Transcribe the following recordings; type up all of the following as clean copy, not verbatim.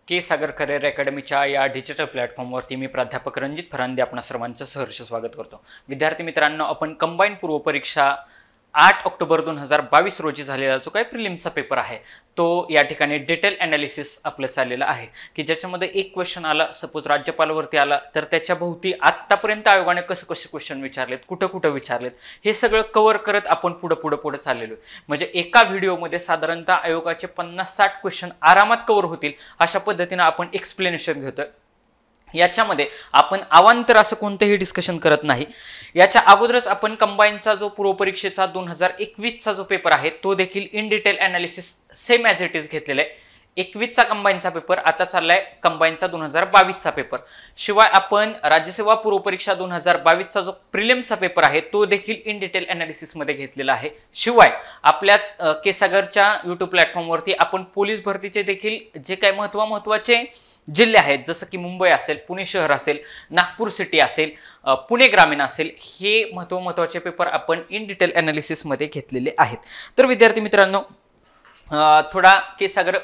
के सागर career अकॅडमीच्या या digital प्लॅटफॉर्मवरती मी प्राध्यापक रणजित फरांदे आपणा सर्वांचं सहर्ष स्वागत करतो। विद्यार्थी मित्रांनो, आपण कंबाईन पूर्व परीक्षा 8 ऑक्टोबर 2022 रोजी झालेला जो काही प्रिलिम्सचा पेपर आहे तो या ठिकाणी डिटेल ॲनालिसिस आपलं चाललेलं आहे की ज्याच्यामध्ये एक क्वेश्चन आला, सपोज राज्यपालावरती आला, तर त्याच्या भोवती आत्तापर्यंत आयोगाने कसे क्वेश्चन विचारलेत, कुठं विचारलेत, हे सगळं कव्हर करत आपण पुढे चाललेलो आहे। म्हणजे एका व्हिडिओमध्ये साधारणतः आयोगाचे 50-60 क्वेश्चन आरामात कव्हर होतील अशा पद्धतीने आपण एक्सप्लेनेशन घेतोय। याच्यामध्ये आपण अवांतर असं कोणतेही डिस्कशन करत नाही। याच्या अगोदरच आपण कंबाईनचा जो पूर्व परीक्षेचा 2021चा जो पेपर आहे तो देखील in detail analysis same as it is घेतलेला आहे। 21चा कंबाईनचा पेपर आता चाललाय कंबाईनचा 2022चा पेपर। शिवाय आपण राज्यसेवा पूर्व परीक्षा 2022चा जो प्रिलिम्सचा पेपर आहे तो देखील इन डिटेल ॲनालिसिस मध्ये घेतलेला आहे। शिवाय आपल्याच के सागरच्या YouTube प्लॅटफॉर्मवरती आपण पोलीस भरतीचे देखील जे काही महत्त्वाचे जिल्हे आहेत, जसं की मुंबई असेल, पुणे शहर असेल, नागपूर सिटी असेल, पुणे ग्रामीण असेल, हे महत्त्वाचे पेपर आपण इन डिटेल ॲनालिसिस मध्ये घेतलेले आहेत। तर विद्यार्थी मित्रांनो, थोडा के सागर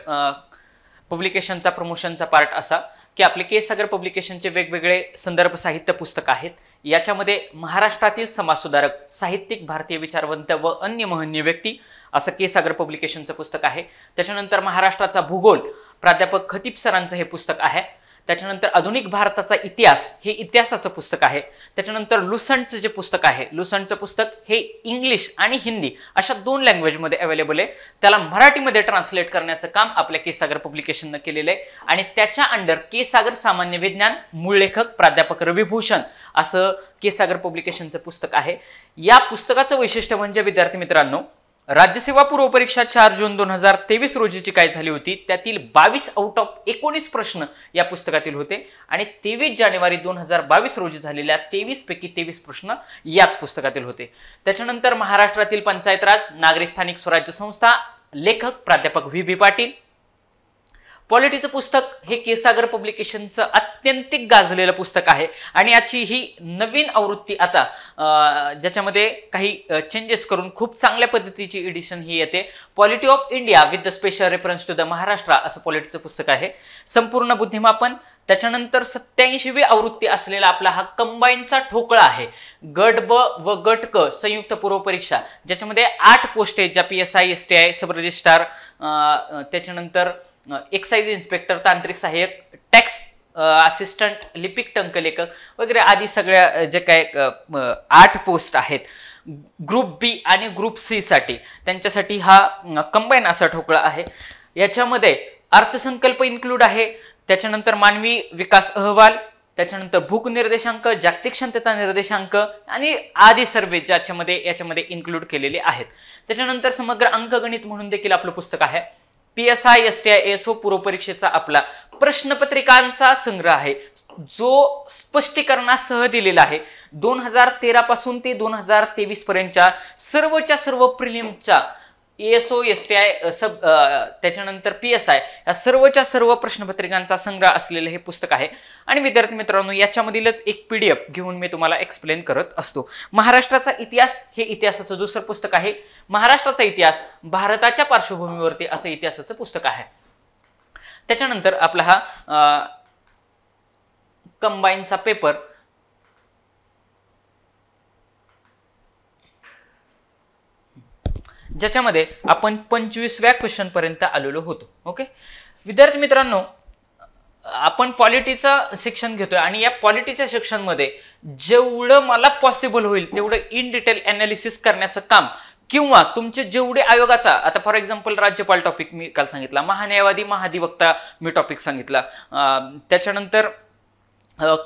पब्लिकेशनचा प्रमोशनचा पार्ट असा की आपले के सागर पब्लिकेशनचे वेगवेगळे संदर्भ साहित्य पुस्तक आहेत। याच्यामध्ये महाराष्ट्रातील समाजसुधारक, साहित्यिक, भारतीय विचारवंत व अन्य महनीय व्यक्ती असं के सागर पब्लिकेशनचं पुस्तक आहे। त्याच्यानंतर महाराष्ट्राचा भूगोल प्राध्यापक खतीब सरांचं हे पुस्तक आहे। त्याच्यानंतर आधुनिक भारताचा इतिहास हे इतिहासाचं पुस्तक आहे। त्याच्यानंतर लुसंटचं जे पुस्तक आहे, लुसंटचं पुस्तक हे इंग्लिश आणि हिंदी अशा 2 लँग्वेजमध्ये अवेलेबल आहे। त्याला मराठीमध्ये ट्रान्सलेट करण्याचं काम आपल्या के सागर पब्लिकेशननं केलेलं आहे आणि त्याच्या अंडर के सागर सामान्य विज्ञान, मूळ लेखक प्राध्यापक रविभूषण असं के सागर पब्लिकेशनचं पुस्तक आहे। या पुस्तकाचं वैशिष्ट्य म्हणजे विद्यार्थी मित्रांनो, राज्यसेवा पूर्व परीक्षा 4 जून 2023 रोजीची काय झाली होती त्यातील 22 आउट ऑफ 19 प्रश्न या पुस्तकातील होते आणि 23 जानेवारी 2022 रोजी झालेल्या 23 पैकी 23 प्रश्न याच पुस्तकातील होते। त्याच्यानंतर महाराष्ट्रातील पंचायत राज, नागरी स्थानिक स्वराज्य संस्था, लेखक प्राध्यापक व्ही पाटील। पॉलिटीचं पुस्तक हे के सागर पब्लिकेशनचं अत्यंतिक गाजलेलं पुस्तक आहे आणि याची ही नवीन आवृत्ती आता ज्याच्यामध्ये काही चेंजेस करून खूप चांगल्या पद्धतीची एडिशन ही येते। Polity of India with the special reference to the Maharashtra असं पॉलिटीचं पुस्तक आहे। संपूर्ण बुद्धिमापन, त्याच्यानंतर 87वी आवृत्ती असलेला आपला हा कंबाईनचा ठोकळा आहे, गट ब व गट क संयुक्त पूर्व परीक्षा, ज्याच्यामध्ये 8 पोस्ट आहेत, ज्या PSI, STI, सब रजिस्ट्रार, त्याच्यानंतर एक्साइज इन्स्पेक्टर, तांत्रिक सहाय्यक, टॅक्स असिस्टंट, लिपिक टंकलेखक वगैरे आदी सगळ्या जे काय 8 पोस्ट आहेत ग्रुप बी आणि ग्रुप सी साठी, त्यांच्यासाठी हा कंबाईन असा ठोकळा आहे। याच्यामध्ये अर्थसंकल्प इन्क्लूड आहे, त्याच्यानंतर मानवी विकास अहवाल, त्याच्यानंतर भूक निर्देशांक, जागतिक शांतता निर्देशांक आणि आदी सर्वे याच्यामध्ये इन्क्लूड केलेले आहेत। त्याच्यानंतर समग्र अंकगणित म्हणून देखील आपलं पुस्तक आहे। PSI, STI, ASO पूर्व परीक्षेचा आपला प्रश्नपत्रिकांचा संग्रह आहे जो स्पष्टीकरणासह दिलेला आहे। 2013 पासून ते 2023 पर्यंतच्या सर्व प्रिलिम्सच्या ASO, STI, त्याच्यानंतर PSI या सर्व प्रश्नपत्रिकांचा संग्रह असलेलं हे पुस्तक आहे। आणि विद्यार्थी मित्रांनो, याच्यामधीलच एक PDF घेऊन मी तुम्हाला एक्सप्लेन करत असतो। महाराष्ट्राचा इतिहास हे इतिहासाचं दुसरं पुस्तक आहे। महाराष्ट्राचा इतिहास भारताच्या पार्श्वभूमीवरती असं इतिहासाचं पुस्तक आहे। त्याच्यानंतर आपला हा कंबाईनचा पेपर ज्याच्यामध्ये आपण 25व्या क्वेश्चन पर्यंत आलेलो होतो। ओके विद्यार्थी मित्रांनो, आपण पॉलिटीचं सेक्शन घेतोय आणि या पॉलिटीच्या सेक्शन मध्ये जेवढं मला पॉसिबल होईल तेवढं इन डिटेल ॲनालिसिस करण्याचं काम किंवा तुमचे जेवढे आयोगाचा, आता फॉर एक्झाम्पल राज्यपाल टॉपिक मी काल सांगितला, महान्यायवादी, महाधिवक्ता मी टॉपिक सांगितला, त्याच्यानंतर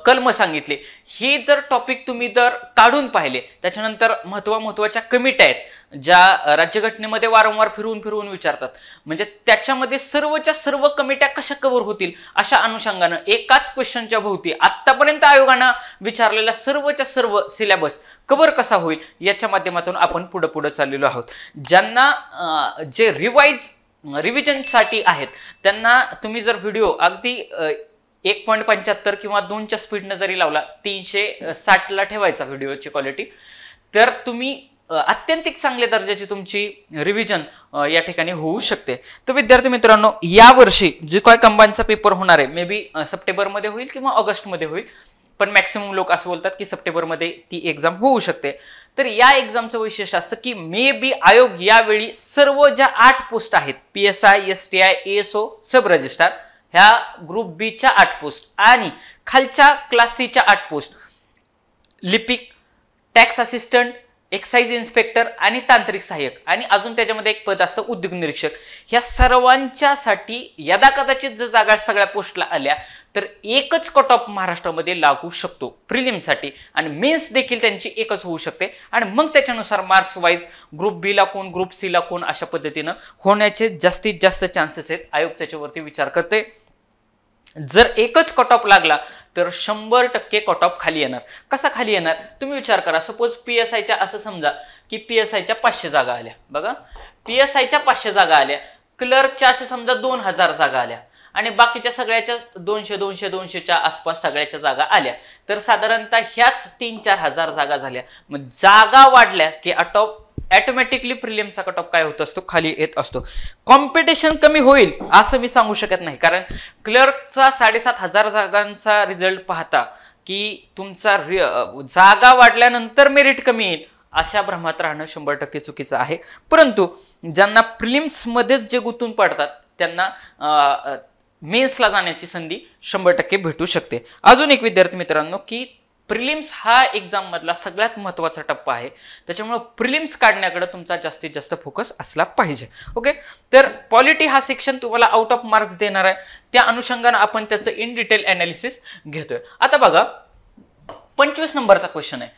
कलम सांगितले, हे जर टॉपिक तुम्ही जर काढून पाहिले, त्याच्यानंतर महत्त्वाच्या कमिट्या आहेत ज्या राज्यघटनेमध्ये वारंवार फिरवून विचारतात, म्हणजे त्याच्यामध्ये सर्व कमिट्या कशा कव्हर होतील अशा अनुषंगानं एकाच क्वेश्चनच्या भोवती आतापर्यंत आयोगानं विचारलेला सर्व सिलेबस कव्हर कसा होईल याच्या माध्यमातून आपण पुढे चाललेलो आहोत। ज्यांना जे रिव्हिजनसाठी आहेत त्यांना तुम्ही जर व्हिडिओ अगदी 1.75 किंवा 2च्या स्पीडनं जरी लावला, 360ला ठेवायचा व्हिडिओची क्वालिटी, तर तुम्ही अत्यंतिक चांगल्या दर्जाची तुमची रिव्हिजन या ठिकाणी होऊ शकते. तर विद्यार्थी मित्रांनो, यावर्षी जो काय कंबाईनचा पेपर होणार आहे, मे बी सप्टेंबरमध्ये होईल किंवा ऑगस्टमध्ये होईल, पण मॅक्सिमम लोक असं बोलतात की सप्टेंबरमध्ये ती एक्झाम होऊ शकते. तर या एक्झामचं वैशिष्ट्य असतं की मे बी आयोग यावेळी सर्व ज्या 8 पोस्ट आहेत, PSI, STI, ASO, सब रजिस्ट्रार, ह्या ग्रुप बीच्या 8 पोस्ट आणि खालच्या क्लास सीच्या 8 पोस्ट, लिपिक, टॅक्स असिस्टंट, एक्साइज इन्स्पेक्टर आणि तांत्रिक सहाय्यक, आणि अजून त्याच्यामध्ये एक पद असतं उद्योग निरीक्षक, ह्या सर्वांच्यासाठी यदा कदाचित जर जागा सगळ्या पोस्टला आल्या तर एकच कट ऑफ महाराष्ट्रामध्ये लागू शकतो प्रिलिम्ससाठी, आणि मेन्स देखील त्यांची एकच होऊ शकते. आणि मग त्याच्यानुसार मार्क्स वाईज ग्रुप बी ला कोण, ग्रुप सी ला कोण, अशा पद्धतीनं होण्याचे जास्तीत जास्त चान्सेस आहेत. आयोग त्याच्यावरती विचार करते. जर एकच कट ऑफ लागला तर 100% कट ऑफ खाली येणार. कसा खाली येणार तुम्ही विचार करा. सपोज PSIच्या असं समजा की PSIच्या 500 जागा आल्या, बघा PSIच्या 500 जागा आल्या, क्लर्कच्या असे समजा 2000 जागा आल्या, आणि बाकीच्या सगळ्याच्या 200-200-200च्या आसपास सगळ्याच्या जागा आल्या, तर साधारणतः ह्याच 3-4 हजार जागा झाल्या. मग जागा वाढल्या की ऑटोमॅटिकली प्रिलिमचा कट ऑफ काय होत असतो, खाली येत असतो. कॉम्पिटिशन कमी होईल असं मी सांगू शकत नाही, कारण क्लर्कचा 7500 जागांचा रिझल्ट पाहता की तुमचा जागा वाढल्यानंतर मेरिट कमी येईल अशा भ्रमात राहणं 100% चुकीचं आहे. परंतु ज्यांना प्रिलिम्समध्येच जे गुंतून पडतात त्यांना मेन्सला जाण्याची संधी 100% भेटू शकते. अजून एक विद्यार्थी मित्रांनो, की प्रिलिम्स हा एक्झाम मधला सगळ्यात महत्त्वाचा टप्पा आहे, त्याच्यामुळे प्रिलिम्स काढण्याकडे तुमचा जास्तीत जास्त फोकस असला पाहिजे. ओके, तर पॉलिटी हा सेक्शन तुम्हाला आउट ऑफ मार्क्स देणार आहे, त्या अनुषंगाने आपण त्याचं इन डिटेल अनालिसिस घेतोय. आता बघा 25 नंबरचा क्वेश्चन आहे.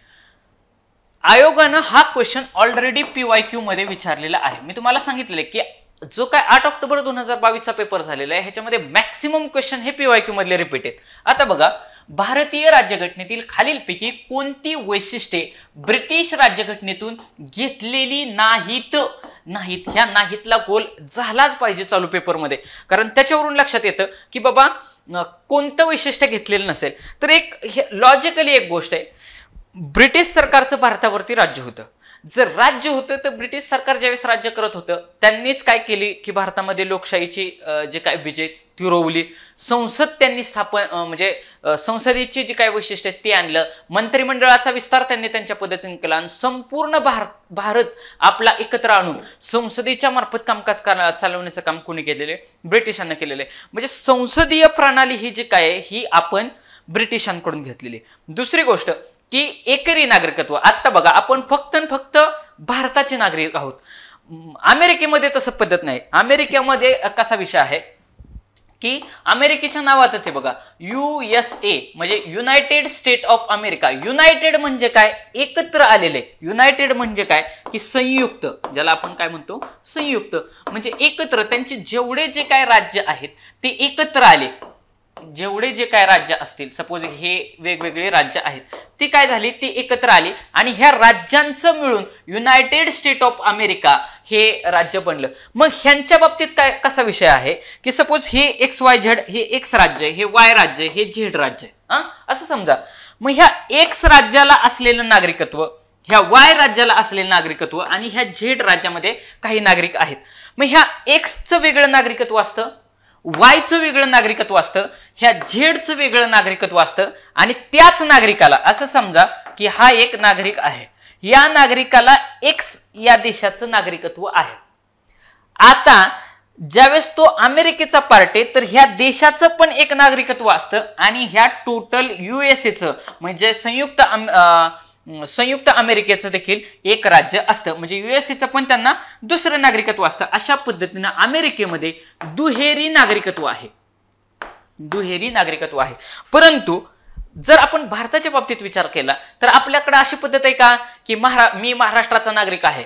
आयोगानं हा क्वेश्चन ऑलरेडी PYQ मध्ये विचारलेला आहे. मी तुम्हाला सांगितलेलं की जो काय 8 ऑक्टोबर 2022चा पेपर झालेला आहे ह्याच्यामध्ये मॅक्सिमम क्वेश्चन हे PYQ मधले रिपीट आहेत. आता बघा, भारतीय राज्यघटनेतील खालीलपैकी कोणती वैशिष्ट्ये ब्रिटिश राज्यघटनेतून घेतलेली नाहीत. ह्या नाहीतला गोल झालाच पाहिजे चालू पेपरमध्ये, कारण त्याच्यावरून लक्षात येतं की बाबा कोणतं वैशिष्ट्य घेतलेलं नसेल. तर एक लॉजिकली एक गोष्ट आहे, ब्रिटिश सरकारचं भारतावरती राज्य होतं. जर राज्य होतं तर ब्रिटिश सरकार ज्यावेळेस राज्य करत होतं त्यांनीच काय केली की भारतामध्ये लोकशाहीची जे काय विजय ती रोवली. संसद त्यांनी म्हणजे संसदेची जी काय वैशिष्ट्य ते आणलं. मंत्रिमंडळाचा विस्तार त्यांनी त्यांच्या पद्धतीने केला आणि संपूर्ण भारत आपला एकत्र आणून संसदेच्या मार्फत कामकाज चालवण्याचं काम कोणी केलेले, ब्रिटिशांना केलेले. म्हणजे संसदीय प्रणाली ही जी काय आहे ही आपण ब्रिटिशांकडून घेतलेली. दुसरी गोष्ट की एकरी नागरिकत्व. आता बघा, आपण फक्त भारताचे नागरिक आहोत. अमेरिकेमध्ये तसं पद्धत नाही. अमेरिकेमध्ये कसा विषय आहे की अमेरिकेच्या नावातच आहे बघा, USA म्हणजे United state of America. United म्हणजे काय, एकत्र आलेले. युनायटेड म्हणजे काय की संयुक्त, ज्याला आपण काय म्हणतो संयुक्त, म्हणजे एकत्र. त्यांचे जेवढे जे काय राज्य आहेत ते एकत्र आले. जेवढे जे काय राज्य असतील, सपोज हे वेगवेगळे राज्य आहेत, ती काय झाली, ती एकत्र आली आणि ह्या राज्यांचं मिळून युनायटेड स्टेट ऑफ अमेरिका हे राज्य बनलं. मग ह्यांच्या बाबतीत काय कसा विषय आहे की सपोज हे XYZ हे X राज्य, हे Y राज्य, हे Z राज्य असं समजा. मग ह्या X राज्याला असलेलं नागरिकत्व, ह्या Y राज्याला असलेलं नागरिकत्व आणि ह्या Z राज्यामध्ये काही नागरिक आहेत. मग ह्या Xचं वेगळं नागरिकत्व असतं, वायचं वेगळं नागरिकत्व असतं, ह्या झेडचं वेगळं नागरिकत्व असतं, आणि त्याच नागरिकाला असं समजा की हा एक नागरिक आहे, या नागरिकाला X या देशाचं नागरिकत्व आहे. आता ज्यावेळेस तो अमेरिकेचा पार्ट आहे तर ह्या देशाचं पण एक नागरिकत्व असतं आणि ह्या टोटल USAचं म्हणजे संयुक्त अमेरिकेचं देखील एक राज्य असतं. म्हणजे USAचं पण त्यांना दुसरं नागरिकत्व असतं. अशा पद्धतीनं अमेरिकेमध्ये दुहेरी नागरिकत्व आहे. दुहेरी नागरिकत्व आहे. परंतु जर आपण भारताच्या बाबतीत विचार केला तर आपल्याकडे अशी पद्धत आहे का की मी महाराष्ट्राचा नागरिक आहे,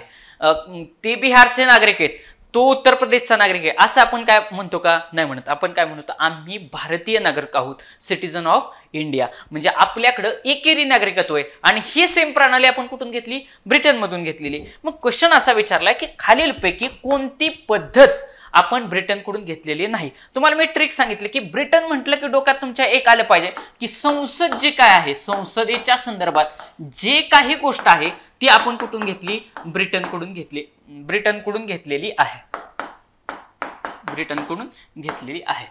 ते बिहारचे नागरिक आहेत, तो उत्तर प्रदेशचा नागरिक आहे, असं आपण काय म्हणतो का? नाही म्हणत. आपण काय म्हणतो, आम्ही भारतीय नागरिक आहोत, सिटीजन ऑफ इंडिया. म्हणजे आपल्याकडं एकेरी नागरिकत्व आहे आणि ही सेम प्रणाली आपण कुठून घेतली, ब्रिटनमधून घेतलेली. मग क्वेश्चन असा विचारलाय की खालीलपैकी कोणती पद्धत आपण ब्रिटनकडून घेतलेली नाही. तुम्हाला मी ट्रिक सांगितली की ब्रिटन म्हटलं की डोक्यात तुमच्या एक आलं पाहिजे की संसद जे काय आहे, संसदेच्या संदर्भात जे काही गोष्ट आहे ती आपण कुठून घेतली? ब्रिटनकडून घेतली, ब्रिटनकडून घेतलेली आहे, ब्रिटनकडून घेतलेली आहे.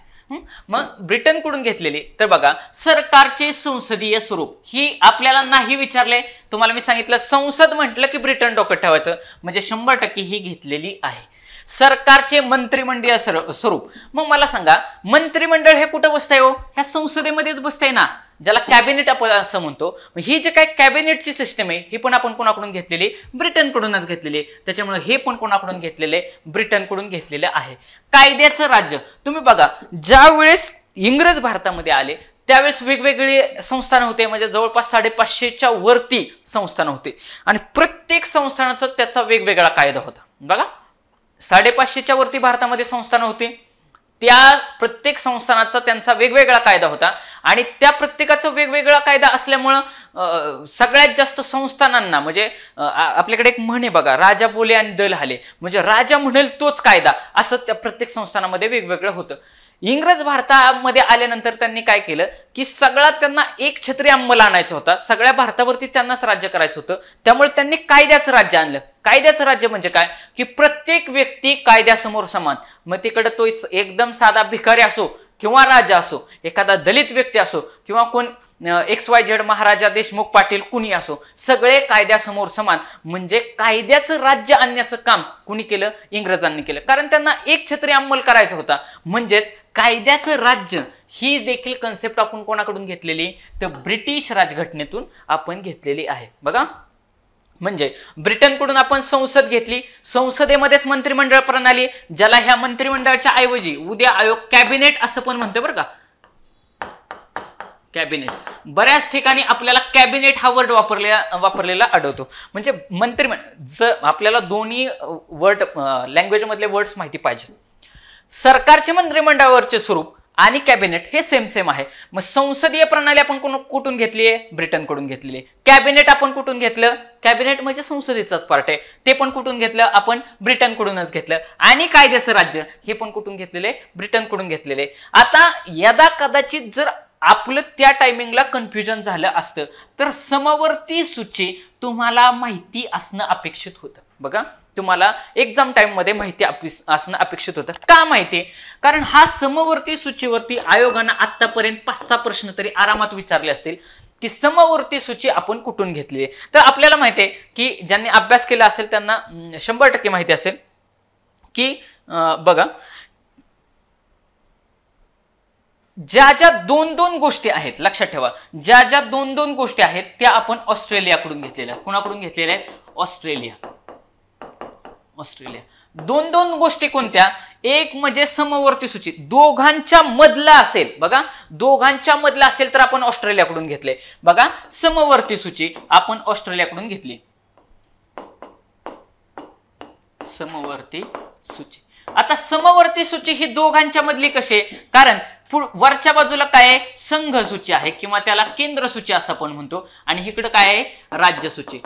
मग ब्रिटनकडून घेतलेली. तर बघा, सरकारचे संसदीय स्वरूप ही आपल्याला नाही विचारले. तुम्हाला मी सांगितलं संसद म्हटलं की ब्रिटन डोक्यात ठेवायचं, म्हणजे 100% ही घेतलेली आहे. सरकारचे मंत्रिमंडळीय स्वरूप. मग मला सांगा, मंत्रिमंडळ हे कुठं बसतंय हो? ह्या संसदेमध्येच बसतंय ना, ज्याला कॅबिनेट आपण असं म्हणतो. ही जे काय कॅबिनेटची सिस्टम आहे ही पण आपण कोणाकडून घेतलेली? ब्रिटनकडूनच घेतलेली. त्याच्यामुळे हे पण कोणाकडून घेतलेले? ब्रिटनकडून घेतलेले आहे. कायद्याचं राज्य. तुम्ही बघा, ज्या वेळेस इंग्रज भारतामध्ये आले त्यावेळेस वेगवेगळे संस्थान होते, म्हणजे जवळपास 550च्या वरती संस्थान होते आणि प्रत्येक संस्थानाचा त्याचा वेगवेगळा कायदा होता. बघा, 550च्या वरती भारतामध्ये संस्थान होती, त्या प्रत्येक संस्थानाचा त्यांचा वेगवेगळा कायदा होता आणि त्या प्रत्येकाचा वेगवेगळा कायदा असल्यामुळं सगळ्यात जास्त संस्थानांना, म्हणजे आपल्याकडे एक म्हण आहे बघा, राजा बोले आणि दल हाले, म्हणजे राजा म्हणेल तोच कायदा, असं त्या प्रत्येक संस्थानामध्ये वेगवेगळं होतं. इंग्रज भारतामध्ये आल्यानंतर त्यांनी काय केलं की सगळा त्यांना एक छत्री अंमल आणायचा होता, सगळ्या भारतावरती त्यांनाच राज्य करायचं होतं. त्यामुळे त्यांनी कायद्याचं राज्य आणलं. कायद्याचं राज्य म्हणजे काय की प्रत्येक व्यक्ती कायद्यासमोर समान. मग तिकडे तो एकदम साधा भिकारी असो किंवा राजा असो, एखादा दलित व्यक्ती असो किंवा कोण XYZ महाराजा देशमुख पाटील कुणी असो, सगळे कायद्यासमोर समान. म्हणजे कायद्याचं राज्य आणण्याचं काम कुणी केलं? इंग्रजांनी केलं, कारण त्यांना एक छत्री अंमल करायचा होता. म्हणजेच कायद्याचं राज्य ही देखील कन्सेप्ट आपण कोणाकडून घेतलेली? तर ब्रिटिश राजघटनेतून आपण घेतलेली आहे. बघा, म्हणजे ब्रिटनकडून आपण संसद घेतली, संसदेमध्येच मंत्रिमंडळ प्रणाली, ज्याला ह्या मंत्रिमंडळाच्या ऐवजी उद्या आयोग कॅबिनेट असं पण म्हणतं बरं का, कॅबिनेट. बऱ्याच ठिकाणी आपल्याला कॅबिनेट हा वर्ड वापरलेला आढळतो. म्हणजे मंत्रिमंडळ. आपल्याला दोन्ही वर्ड लँग्वेज मधले वर्ड्स माहिती पाहिजे. सरकारचे मंत्रिमंडळावरचे स्वरूप आणि कॅबिनेट हे सेम आहे. मग संसदीय प्रणाली आपण कुठून घेतली आहे? ब्रिटनकडून घेतलेली आहे. कॅबिनेट आपण कुठून घेतलं? कॅबिनेट म्हणजे संसदेचाच पार्ट आहे, ते पण कुठून घेतलं? आपण ब्रिटनकडूनच घेतलं. आणि कायद्याचं राज्य हे पण कुठून घेतलेले? ब्रिटनकडून घेतलेले. आता यदा कदाचित जर आपलं त्या टायमिंगला कन्फ्युजन झालं असतं तर समवर्ती सूची तुम्हाला माहिती असणं अपेक्षित होतं. बघा, तुम्हाला एक्झाम टाइम मध्ये माहिती असणं अपेक्षित होतं. का माहिती? कारण हा समवर्ती सूचीवरती आयोगानं आतापर्यंत 5-6 प्रश्न तरी आरामात विचारले असतील की समवर्ती सूची आपण कुठून घेतली. तर आपल्याला माहिती आहे की ज्यांनी अभ्यास केला असेल त्यांना 100% माहिती असेल की बघा, ज्या ज्या 2-2 गोष्टी आहेत, लक्षात ठेवा, ज्या ज्या 2-2 गोष्टी आहेत त्या आपण ऑस्ट्रेलियाकडून घेतलेल्या. कोणाकडून घेतलेल्या आहेत? ऑस्ट्रेलिया. 2-2 गोष्टी कोणत्या? एक म्हणजे समवर्ती सूची, दोघांच्या मधला असेल. बघा, दोघांच्या मधला असेल तर आपण ऑस्ट्रेलियाकडून घेतले. बघा, समवर्ती सूची आपण ऑस्ट्रेलियाकडून घेतली. समवर्ती सूची. आता समवर्ती सूची ही दोघांच्या मधली कशी? कारण वरच्या बाजूला काय आहे? संघ सूची आहे किंवा त्याला केंद्र सूची असं आपण म्हणतो, आणि इकडे काय आहे? राज्य सूची.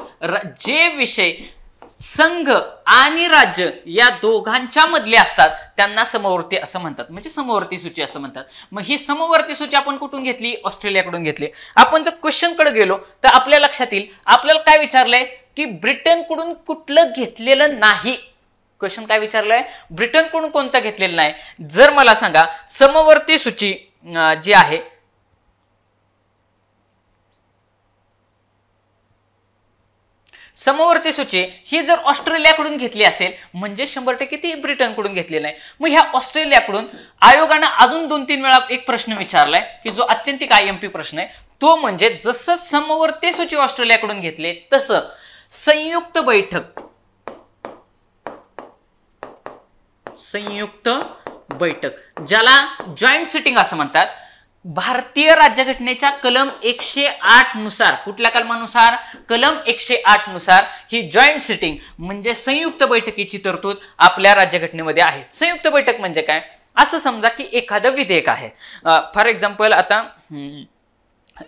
जे विषय संघ आणि राज्य या दोघांच्या मधले असतात त्यांना समवर्ती असं म्हणतात, म्हणजे समवर्ती सूची असं म्हणतात. मग ही समवर्ती सूची आपण कुठून घेतली? ऑस्ट्रेलियाकडून घेतली. आपण जर क्वेश्चन कडे गेलो तर आपल्या लक्षात येईल, आपल्याला काय विचारलंय की ब्रिटनकडून कुठलं घेतलेलं नाही. क्वेश्चन काय विचारलंय? ब्रिटनकडून कोणतं घेतलेलं नाही. जर मला सांगा, समवर्ती सूची जी आहे समवर्ती सूची ही जर ऑस्ट्रेलियाकडून घेतली असेल म्हणजे 100% ती ब्रिटनकडून घेतलेली नाही. मग ह्या ऑस्ट्रेलियाकडून आयोगानं अजून 2-3 वेळा एक प्रश्न विचारलाय की जो अत्यंतिक IMP प्रश्न आहे, तो म्हणजे जसं समवर्ती सूची ऑस्ट्रेलियाकडून घेतले तसं संयुक्त बैठक ज्याला जॉईंट सिटिंग असं म्हणतात, भारतीय राज्यघटनेच्या कलम 108 नुसार, कुठल्या कलमानुसार? कलम 108 नुसार ही जॉईंट सिटिंग म्हणजे संयुक्त बैठकीची तरतूद आपल्या राज्यघटनेमध्ये आहे. संयुक्त बैठक म्हणजे काय? असं समजा की एखादं विधेयक आहे, फॉर एक्झाम्पल आता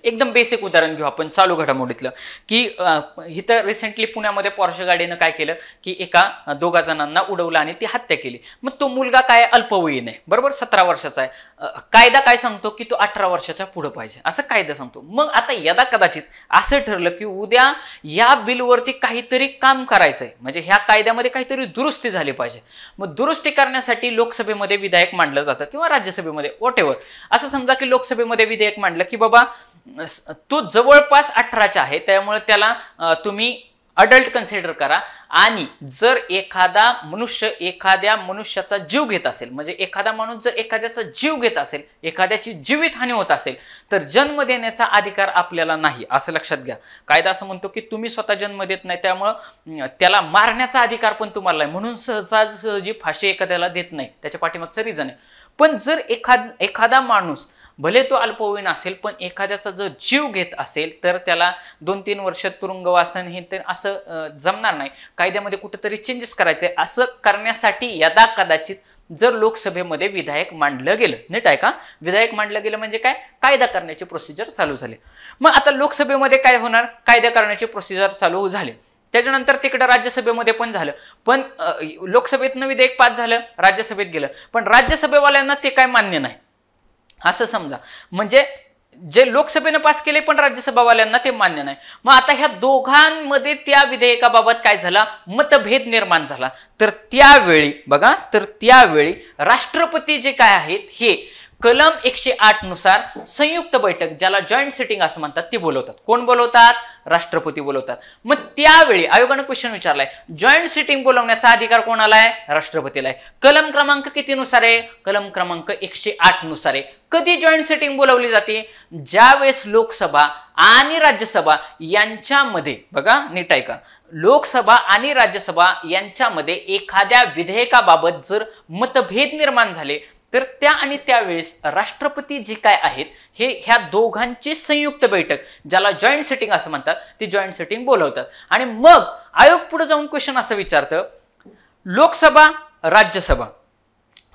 एकदम बेसिक उदाहरण घेऊ आपण चालू घडामोडीतलं, की इथं रिसेंटली पुण्यामध्ये पोर्शे गाडीनं काय केलं की एका 2 जणांना उडवलं आणि ती हत्या केली. मग तो मुलगा काय अल्पवयीन आहे, बरोबर, 17 वर्षाचा आहे. कायदा काय सांगतो की तो 18 वर्षाच्या पुढे पाहिजे, असं कायदा सांगतो. मग आता यदा कदाचित असं ठरलं की उद्या या बिलवरती काहीतरी काम करायचंय, म्हणजे ह्या कायद्यामध्ये काहीतरी दुरुस्ती झाली पाहिजे. मग दुरुस्ती करण्यासाठी लोकसभेमध्ये विधेयक मांडलं जातं किंवा राज्यसभेमध्ये वॉटेवर. असं समजा की लोकसभेमध्ये विधेयक मांडलं की बाबा तो जवळपास 18चा आहे, त्यामुळे त्याला तुम्ही अडल्ट कन्सिडर करा. आणि जर एखाद्या मनुष्याचा जीव घेत असेल, म्हणजे एखादा माणूस जर एखाद्याचा जीव घेत असेल, एखाद्याची जीवितहानी होत असेल, तर जन्म देण्याचा अधिकार आपल्याला नाही, असं लक्षात घ्या. कायदा असं म्हणतो की तुम्ही स्वतः जन्म देत नाही, त्यामुळं त्याला मारण्याचा अधिकार पण तुम्हाला नाही, म्हणून सहजासहजी फाशी एखाद्याला देत नाही, त्याच्या पाठीमागचं रिझन आहे. पण जर एखादा माणूस भले तो अल्पवयीन असेल पण एखाद्याचा जर जीव घेत असेल तर त्याला 2-3 वर्ष तुरुंगवासन हे तर असं जमणार नाही. कायद्यामध्ये कुठेतरी चेंजेस करायचे. असं करण्यासाठी यदा कदाचित जर लोकसभेमध्ये विधेयक मांडलं गेलं, नीट आहे का, विधेयक मांडलं गेलं म्हणजे काय, कायदा करण्याची प्रोसिजर चालू झाली. मग आता लोकसभेमध्ये काय होणार, कायदा करण्याची प्रोसिजर चालू झाली. त्याच्यानंतर तिकडे राज्यसभेमध्ये पण झालं, पण लोकसभेतनं विधेयक पास झालं, राज्यसभेत गेलं, पण राज्यसभेवाल्यांना ते काय मान्य नाही असं समजा. म्हणजे जे लोकसभेनं पास केले पण राज्यसभावाल्यांना ते मान्य नाही. मग आता ह्या दोघांमध्ये त्या विधेयकाबाबत काय झाला, मतभेद निर्माण झाला. तर त्यावेळी राष्ट्रपती जे काय आहेत हे कलम 108 नुसार संयुक्त बैठक, ज्याला जॉईंट सिटिंग असं म्हणतात, ती बोलवतात. कोण बोलवतात, राष्ट्रपती बोलवतात. मग त्यावेळी आयोगानं क्वेश्चन विचारलाय, जॉईंट सिटिंग बोलवण्याचा अधिकार कोणाला आहे, राष्ट्रपतीला आहे. कलम क्रमांक किती नुसार आहे, कलम क्रमांक 108 नुसार आहे. कधी जॉईंट सिटिंग बोलवली जाते, ज्यावेळेस लोकसभा आणि राज्यसभा यांच्यामध्ये, बघा नीट आहे का, लोकसभा आणि राज्यसभा यांच्यामध्ये एखाद्या विधेयकाबाबत जर मतभेद निर्माण झाले तर त्यावेळेस राष्ट्रपती जे काय आहेत हे ह्या दोघांची संयुक्त बैठक, ज्याला जॉईंट सिटिंग असं म्हणतात, ती जॉईंट सिटिंग बोलवतात. आणि मग आयोग पुढे जाऊन क्वेश्चन असं विचारतं, लोकसभा राज्यसभा,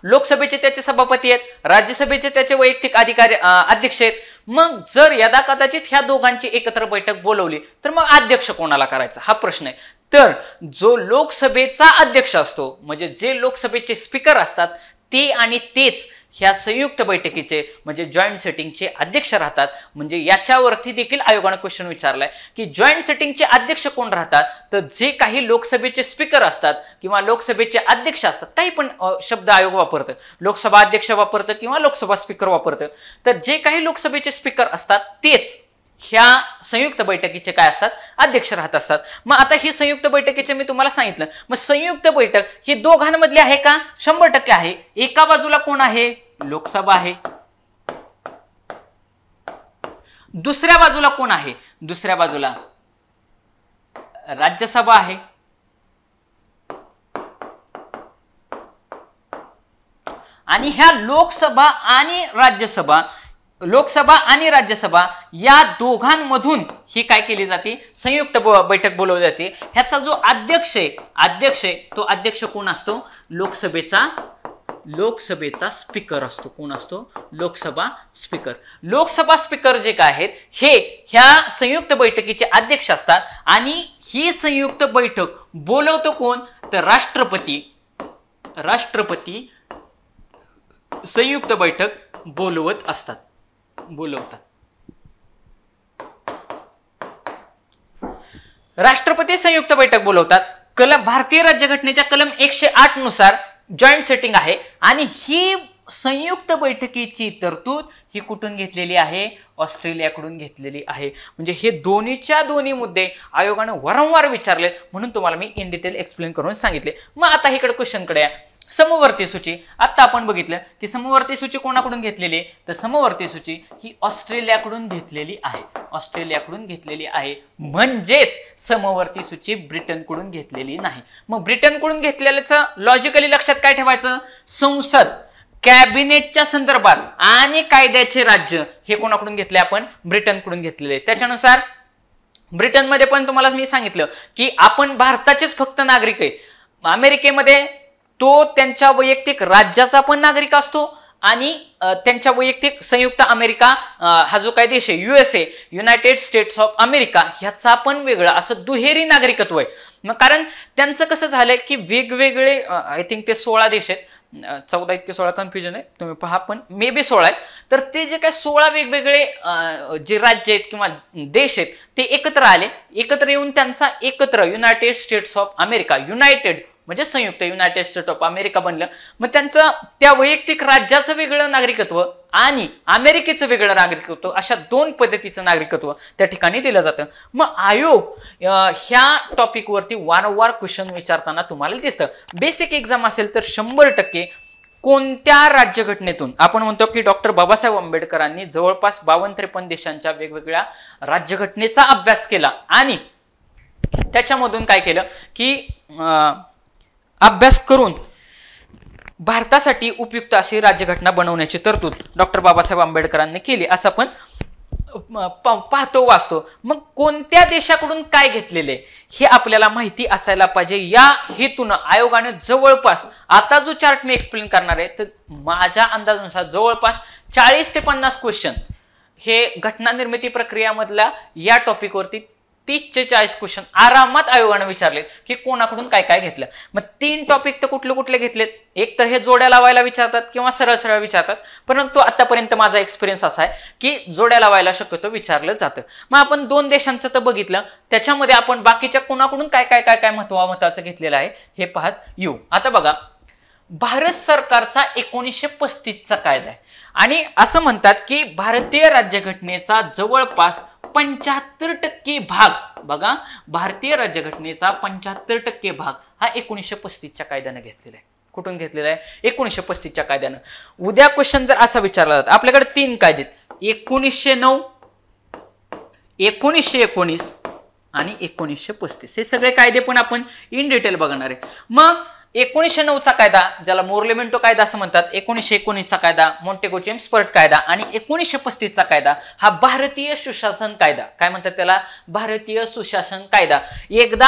लोकसभेचे त्याचे सभापती आहेत, राज्यसभेचे त्याचे वैयक्तिक अधिकारी अध्यक्ष आहेत. मग जर यदा कदाचित ह्या दोघांची एकत्र बैठक बोलवली तर मग अध्यक्ष कोणाला करायचा हा प्रश्न आहे. तर जो लोकसभेचा अध्यक्ष असतो, म्हणजे जे लोकसभेचे स्पीकर असतात ते आणि तेच ह्या संयुक्त बैठकीचे म्हणजे जॉईंट सिटिंगचे अध्यक्ष राहतात. म्हणजे याच्यावरती देखील आयोगाने क्वेश्चन विचारलाय की जॉईंट सिटिंगचे अध्यक्ष कोण राहतात, तर जे काही लोकसभेचे स्पीकर असतात किंवा लोकसभेचे अध्यक्ष असतात, काही पण शब्द आयोग वापरतं, लोकसभा अध्यक्ष वापरतं किंवा लोकसभा स्पीकर वापरतं, तर जे काही लोकसभेचे स्पीकर असतात तेच ह्या संयुक्त बैठकीचे काय असतात, अध्यक्ष राहत असतात. मग आता ही संयुक्त बैठकीचे मी तुम्हाला सांगितलं, मग संयुक्त बैठक ही दोघांमधली आहे का, 100% आहे. एका बाजूला कोण आहे, लोकसभा आहे, दुसऱ्या बाजूला कोण आहे, दुसऱ्या बाजूला राज्यसभा आहे. आणि ह्या लोकसभा आणि राज्यसभा या दोघांमधून ही काय केली जाते, संयुक्त बैठक बोलवली जाते. ह्याचा जो अध्यक्ष आहे तो अध्यक्ष कोण असतो, लोकसभेचा स्पीकर असतो. कोण असतो, लोकसभा स्पीकर. लोकसभा स्पीकर जे काय आहेत हे ह्या संयुक्त बैठकीचे अध्यक्ष असतात. आणि ही संयुक्त बैठक बोलवतो कोण, तर राष्ट्रपती संयुक्त बैठक बोलवतात. राष्ट्रपती संयुक्त बैठक बोलवतात. भारतीय राज्यघटनेच्या कलम 108 नुसार जॉईंट सिटिंग आहे. आणि ही संयुक्त बैठकीची तरतूद ही कुठून घेतलेली आहे, ऑस्ट्रेलियाकडून घेतलेली आहे. म्हणजे हे दोन्हीच्या दोन्ही मुद्दे आयोगाने वारंवार विचारले, म्हणून तुम्हाला मी इन डिटेल एक्सप्लेन करून सांगितले. मग आता इकडे क्वेश्चनकडे आहे, समवर्ती सूची. आता आपण बघितलं की समवर्ती सूची कोणाकडून घेतलेली आहे, तर समवर्ती सूची ही ऑस्ट्रेलियाकडून घेतलेली आहे. म्हणजेच समवर्ती सूची ब्रिटनकडून घेतलेली नाही. मग ब्रिटनकडून घेतलेल्याचं लॉजिकली लक्षात काय ठेवायचं, संसद, कॅबिनेटच्या संदर्भात आणि कायद्याचे राज्य हे कोणाकडून घेतले, आपण ब्रिटनकडून घेतलेले. त्याच्यानुसार ब्रिटनमध्ये पण तुम्हाला मी सांगितलं की आपण भारताचेच फक्त नागरिक आहे. अमेरिकेमध्ये तो त्यांच्या वैयक्तिक राज्याचा पण नागरिक असतो आणि त्यांच्या वैयक्तिक संयुक्त अमेरिका हा जो काय देश आहे USA United states of America ह्याचा पण वेगळं असं दुहेरी नागरिकत्व आहे. मग कारण त्यांचं कसं झालंय की वेगवेगळे आय थिंक ते 16 देश आहेत, 14 इतके 16 कन्फ्युजन आहे तुम्ही पहा, पण मे बी 16 आहेत. तर ते जे काय 16 वेगवेगळे जे राज्य आहेत किंवा देश आहेत ते एकत्र आले, एकत्र येऊन त्यांचा एकत्र United states of America, United म्हणजे संयुक्त युनायटेड स्टेट्स ऑफ अमेरिका बनलं. मग त्यांचं त्या वैयक्तिक राज्याचं वेगळं नागरिकत्व आणि अमेरिकेचं वेगळं नागरिकत्व अशा दोन पद्धतीचं नागरिकत्व त्या ठिकाणी दिलं जातं. मग आयोग ह्या टॉपिकवरती वारंवार क्वेश्चन विचारताना तुम्हाला दिसतं. बेसिक एक्झाम असेल तर 100% कोणत्या राज्यघटनेतून, आपण म्हणतो की डॉक्टर बाबासाहेब आंबेडकरांनी जवळपास 52-53 देशांच्या वेगवेगळ्या राज्यघटनेचा अभ्यास केला आणि त्याच्यामधून काय केलं की अभ्यास करून भारतासाठी उपयुक्त अशी राज्यघटना बनवण्याची तरतूद डॉक्टर बाबासाहेब आंबेडकरांनी केली असं आपण पाहतो, वाचतो. मग कोणत्या देशाकडून काय घेतलेले हे आपल्याला माहिती असायला पाहिजे. या हेतून आयोगाने जवळपास, आता जो चार्ट मी एक्सप्लेन करणार आहे तर माझ्या अंदाजानुसार जवळपास 40 ते 50 क्वेश्चन हे घटना निर्मिती प्रक्रियामधल्या या टॉपिकवरती 30 ते 40 क्वेश्चन आरामात आयोगाने विचारले की कोणाकडून काय काय घेतलं. मग 3 टॉपिक तर कुठले कुठले घेतलेत, एक तर हे जोड्या लावायला विचारतात किंवा सरळ सरळ विचारतात, परंतु आतापर्यंत माझा एक्सपिरियन्स असा आहे की जोड्या लावायला शक्यतो विचारलं जातं. मग आपण 2 देशांचं तर बघितलं, त्याच्यामध्ये आपण बाकीच्या कोणाकडून काय काय काय काय महत्वाचं घेतलेलं आहे हे पाहत येऊ. आता बघा, भारत सरकारचा 1935चा कायदा आहे आणि असं म्हणतात की भारतीय राज्यघटनेचा जवळपास 75% भाग, बघा भारतीय राज्यघटनेचा 75% भाग हा 1935च्या कायद्याने घेतलेला आहे. कुठून घेतलेला आहे? 1935च्या कायद्यानं. उद्या क्वेश्चन जर असा विचारला जातो, आपल्याकडे 3 कायदे 1909, 1919 आणि 1935 हे सगळे कायदे पण आपण इन डिटेल बघणार आहे. मग 1909चा कायदा, ज्याला मोर्लेमेंटो कायदा असं म्हणतात, 1919चा कायदा मोंटेगो चेम्सफोर्ड कायदा आणि 1935चा कायदा हा भारतीय सुशासन कायदा, काय म्हणतात त्याला? भारतीय सुशासन कायदा. एकदा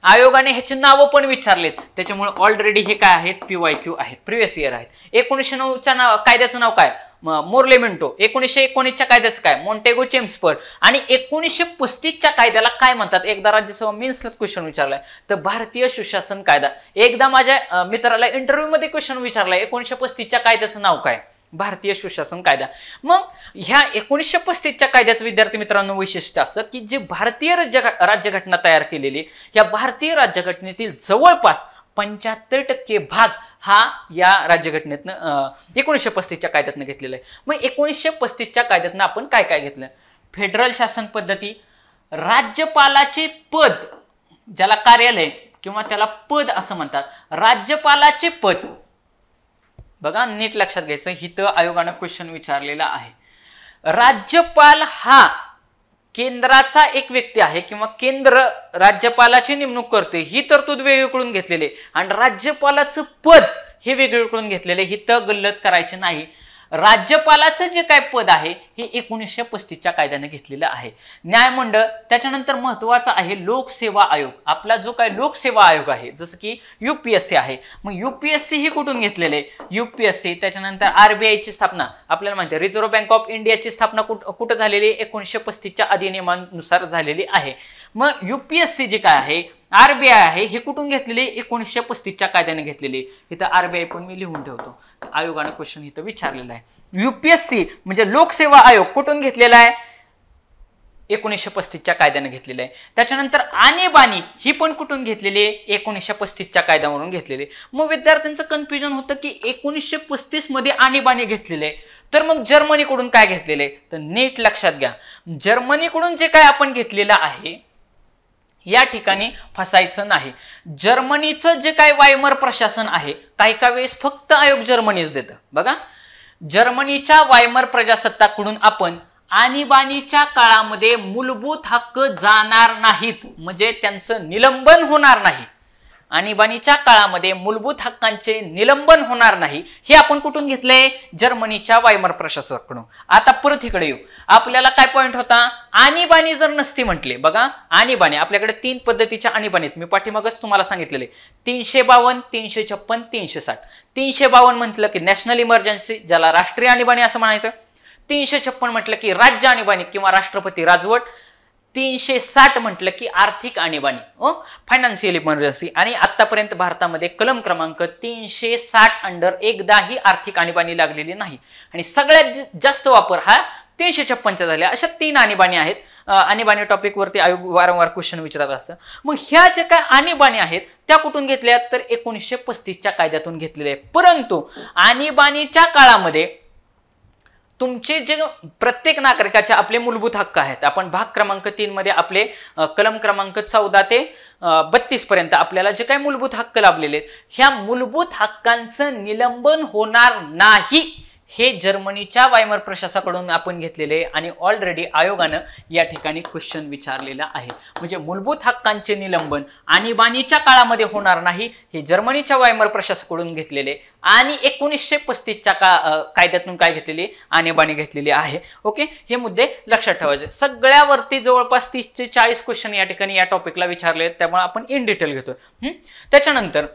आयोगाने ह्याची नावं पण विचारलेत, त्याच्यामुळे ऑलरेडी हे काय आहेत? PYQ आहेत, प्रिव्हियस इयर आहेत. 1909च्या कायद्याचं नाव काय? मोर्लेमेंटो. 1919च्या कायद्याचं काय? Montague Chelmsford. आणि 1935च्या कायद्याला काय म्हणतात? एकदा राज्यसभा मेन्सलाच क्वेश्चन विचारलाय, तर भारतीय सुशासन कायदा. एकदा माझ्या मित्राला इंटरव्ह्यू मध्ये क्वेश्चन विचारलाय, 1935च्या कायद्याचं नाव काय? भारतीय सुशासन कायदा. मग ह्या 1935च्या कायद्याचं विद्यार्थी मित्रांनो वैशिष्ट्य असं की जे भारतीय राज्यघटना तयार केलेली, या भारतीय राज्यघटनेतील जवळपास 75% भाग हा या राज्यघटनेतनं 1935च्या कायद्यातनं घेतलेला आहे. मग 1935च्या कायद्यातनं आपण काय काय घेतलं? फेडरल शासन पद्धती, राज्यपालाचे पद, ज्याला कार्यालय किंवा त्याला पद असं म्हणतात, राज्यपालाचे पद. बघा नीट लक्षात घ्यायचं, हिथं आयोगानं क्वेश्चन विचारलेला आहे. राज्यपाल हा केंद्राचा एक व्यक्ती आहे किंवा केंद्र राज्यपालाची नेमणूक करते, ही तरतूद वेगळीकडून घेतलेली आणि राज्यपालाचं पद हे वेगळीकडून घेतलेले. हिथं गल्लत करायचे नाही. राज्यपालाचं जे काय पद आहे हे 1935च्या कायद्याने घेतलेलं आहे. न्यायमंडळ, त्याच्यानंतर महत्वाचा आहे लोकसेवा आयोग. आपला जो काय लोकसेवा आयोग आहे, जसं की UPSC आहे, मग UPSC ही कुठून घेतलेले? UPSC. त्याच्यानंतर RBI ची स्थापना, आपल्याला माहिती आहे रिझर्व्ह बँक ऑफ इंडियाची स्थापना कुठं झालेली? 1935च्या अधिनियमानुसार झालेली आहे. मग UPSC जे काय आहे, RBI आहे, हे कुठून घेतलेली? 1935च्या कायद्याने घेतलेली. इथं RBI पण मी लिहून ठेवतो, आयोगाने क्वेश्चन इथं विचारलेला आहे. UPSC म्हणजे लोकसेवा आयोग कुठून घेतलेला आहे? 1935च्या कायद्याने घेतलेलं आहे. त्याच्यानंतर आणीबाणी ही पण कुठून घेतलेली आहे? 1935च्या कायद्यावरून घेतलेली. मग विद्यार्थ्यांचं कन्फ्युजन होतं की 1935 मध्ये आणीबाणी घेतलेले, तर मग जर्मनीकडून काय घेतलेले? तर नीट लक्षात घ्या, जर्मनीकडून जे काय आपण घेतलेलं आहे या ठिकाणी फसायचं नाही. जर्मनीचं जे काय वायमर प्रशासन आहे, काही वेळेस फक्त आयोग जर्मनीच देतं. बघा, जर्मनीच्या वायमर प्रजासत्ताकडून आपण आणीबाणीच्या काळामध्ये मूलभूत हक्क जाणार नाहीत, म्हणजे त्यांचं निलंबन होणार नाही. आणीबाणीच्या काळामध्ये मूलभूत हक्कांचे निलंबन होणार नाही हे आपण कुठून घेतलंय? जर्मनीच्या वायमर प्रशासकाकडून. आता परत इकडे येऊ. आपल्याला काय पॉइंट होता? आणीबाणी जर नसती म्हटले, बघा आणीबाणी आपल्याकडे 3 पद्धतीच्या आणीबाणी आहेत. मी पाठीमागच तुम्हाला सांगितलेले 352, 356, 360. 352 म्हटलं की नॅशनल इमर्जन्सी, ज्याला राष्ट्रीय आणीबाणी असं म्हणायचं. 356 म्हटलं की राज्य आणीबाणी किंवा राष्ट्रपती राजवट. 360 म्हटलं की आर्थिक आणीबाणी, फायनान्शियल इमर्जन्सी. आणि आतापर्यंत भारतामध्ये कलम क्रमांक 360 अंडर एकदाही आर्थिक आणीबाणी लागलेली नाही. आणि सगळ्यात जास्त वापर हा 356 झाल्या. अशा 3 आणीबाणी आहेत. आणीबाणी टॉपिक वरती आयोग वारंवार क्वेश्चन विचारत असतं. मग ह्या ज्या काय आणीबाणी आहेत त्या कुठून घेतल्या? तर 1935च्या कायद्यातून घेतलेल्या आहे. परंतु आणीबाणीच्या काळामध्ये तुमचे जे प्रत्येक नागरिकाचे आपले मूलभूत हक्क आहेत, आपण भाग क्रमांक 3 मध्ये आपले कलम क्रमांक 14 ते 32 पर्यंत आपल्याला जे काही मूलभूत हक्क लाभलेले आहेत, ह्या मूलभूत हक्कांचं निलंबन होणार नाही हे जर्मनीच्या वायमर प्रशासकाकडून आपण घेतलेले आणि ऑलरेडी आयोगानं या ठिकाणी क्वेश्चन विचारलेला आहे. म्हणजे मूलभूत हक्कांचे निलंबन आणीबाणीच्या काळामध्ये होणार नाही हे जर्मनीच्या वायमर प्रशासकाकडून घेतलेले आणि 1935च्या कायद्यातून काय घेतलेली? आणीबाणी घेतलेली आहे. ओके, हे मुद्दे लक्षात ठेवायचे. सगळ्यावरती जवळपास 30 ते 40 क्वेश्चन या ठिकाणी या टॉपिकला विचारले आहेत, त्यामुळे आपण इन डिटेल घेतोय. त्याच्यानंतर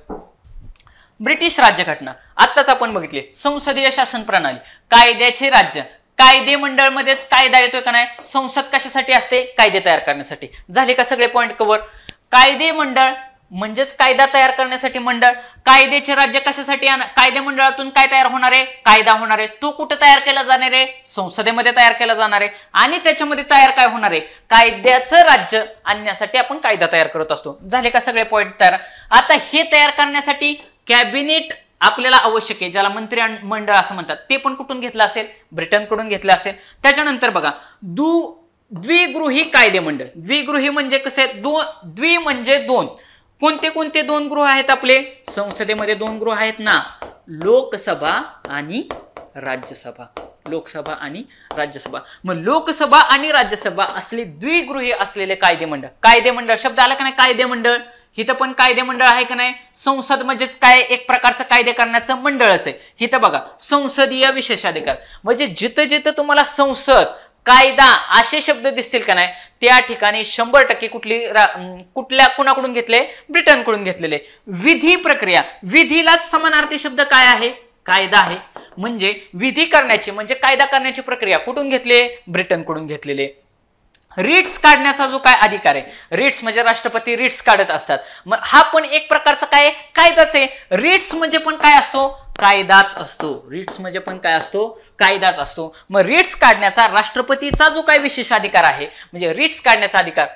ब्रिटिश राज्यघटना आत्ताच आपण बघितली. संसदीय शासन प्रणाली, कायद्याचे राज्य, कायदे मंडळ मध्येच कायदा येतोय का नाही? संसद कशासाठी असते? कायदे तयार करण्यासाठी. झाले का सगळे पॉइंट कव्हर? कायदे मंडळ म्हणजेच कायदा तयार करण्यासाठी मंडळ. कायद्याचे राज्य कशासाठी? कायदे मंडळातून काय तयार होणार आहे? कायदा होणार आहे. तो कुठे तयार केला जाणार आहे? संसदेमध्ये तयार केला जाणार आहे. आणि त्याच्यामध्ये तयार काय होणार आहे? कायद्याचं राज्य आणण्यासाठी आपण कायदा तयार करत असतो. झाले का सगळे पॉइंट तयार? आता हे तयार करण्यासाठी कॅबिनेट आपल्याला आवश्यक आहे, ज्याला मंत्रिमंडळ असं म्हणतात. ते पण कुठून घेतलं असेल? ब्रिटनकडून घेतलं असेल. त्याच्यानंतर बघा द्विगृही कायदे मंडळ. द्विगृही म्हणजे कसे? द्वि म्हणजे 2. कोणते कोणते 2 गृह आहेत आपले? संसदेमध्ये 2 गृह आहेत ना, लोकसभा आणि राज्यसभा. लोकसभा आणि राज्यसभा. मग लोकसभा आणि राज्यसभा असले द्विगृही असलेले कायदे मंडळ. कायदे मंडळ शब्द आला का नाही? कायदे मंडळ. इथं पण कायदे मंडळ आहे का नाही? संसद म्हणजेच काय? एक प्रकारचं कायदे करण्याचं मंडळच आहे. इथं बघा संसदीय विशेषाधिकार, म्हणजे जिथं जिथं तुम्हाला संसद, कायदा असे शब्द दिसतील का नाही, त्या ठिकाणी 100% कुणाकडून घेतले? ब्रिटनकडून घेतलेले. विधी प्रक्रिया, विधीलाच समानार्थी शब्द काय आहे? कायदा आहे. म्हणजे विधी करण्याची म्हणजे कायदा करण्याची प्रक्रिया कुठून घेतले? ब्रिटनकडून घेतलेले. रिट्स काढण्याचा जो काय अधिकार आहे, रिट्स म्हणजे राष्ट्रपती रिट्स काढत असतात. मग हा पण एक प्रकारचा काय? कायदाच आहे. रिट्स म्हणजे पण काय असतो? कायदाच असतो. रिट्स म्हणजे पण काय असतो? कायदाच असतो. मग रिट्स काढण्याचा राष्ट्रपतीचा जो काही विशेष अधिकार आहे, म्हणजे रिट्स काढण्याचा अधिकार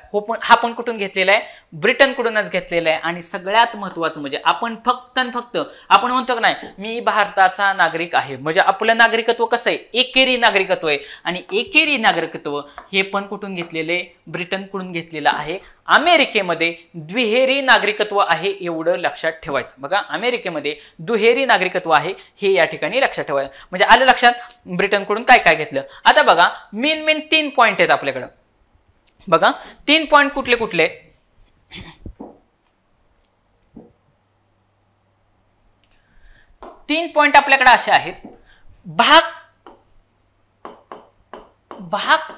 हा पण कुठून घेतलेला आहे? ब्रिटनकडूनच घेतलेला आहे. आणि सगळ्यात महत्वाचं म्हणजे आपण फक्त आपण म्हणतो की नाही मी भारताचा नागरिक आहे, म्हणजे आपलं नागरिकत्व कसं आहे? एकेरी नागरिकत्व आहे. आणि एकेरी नागरिकत्व हे पण कुठून घेतलेले? ब्रिटनकडून घेतलेलं आहे. अमेरिकेमध्ये दुहेरी नागरिकत्व आहे, एवढं लक्षात ठेवायचं. बघा अमेरिकेमध्ये दुहेरी नागरिकत्व आहे हे या ठिकाणी लक्षात ठेवायचं. म्हणजे आलं लक्षात ब्रिटनकडून काय काय घेतलं. आता बघा मेन 3 पॉइंट आहेत आपल्याकडं. बघा 3 पॉइंट कुठले कुठले? 3 पॉइंट आपल्याकडे असे आहेत. भाग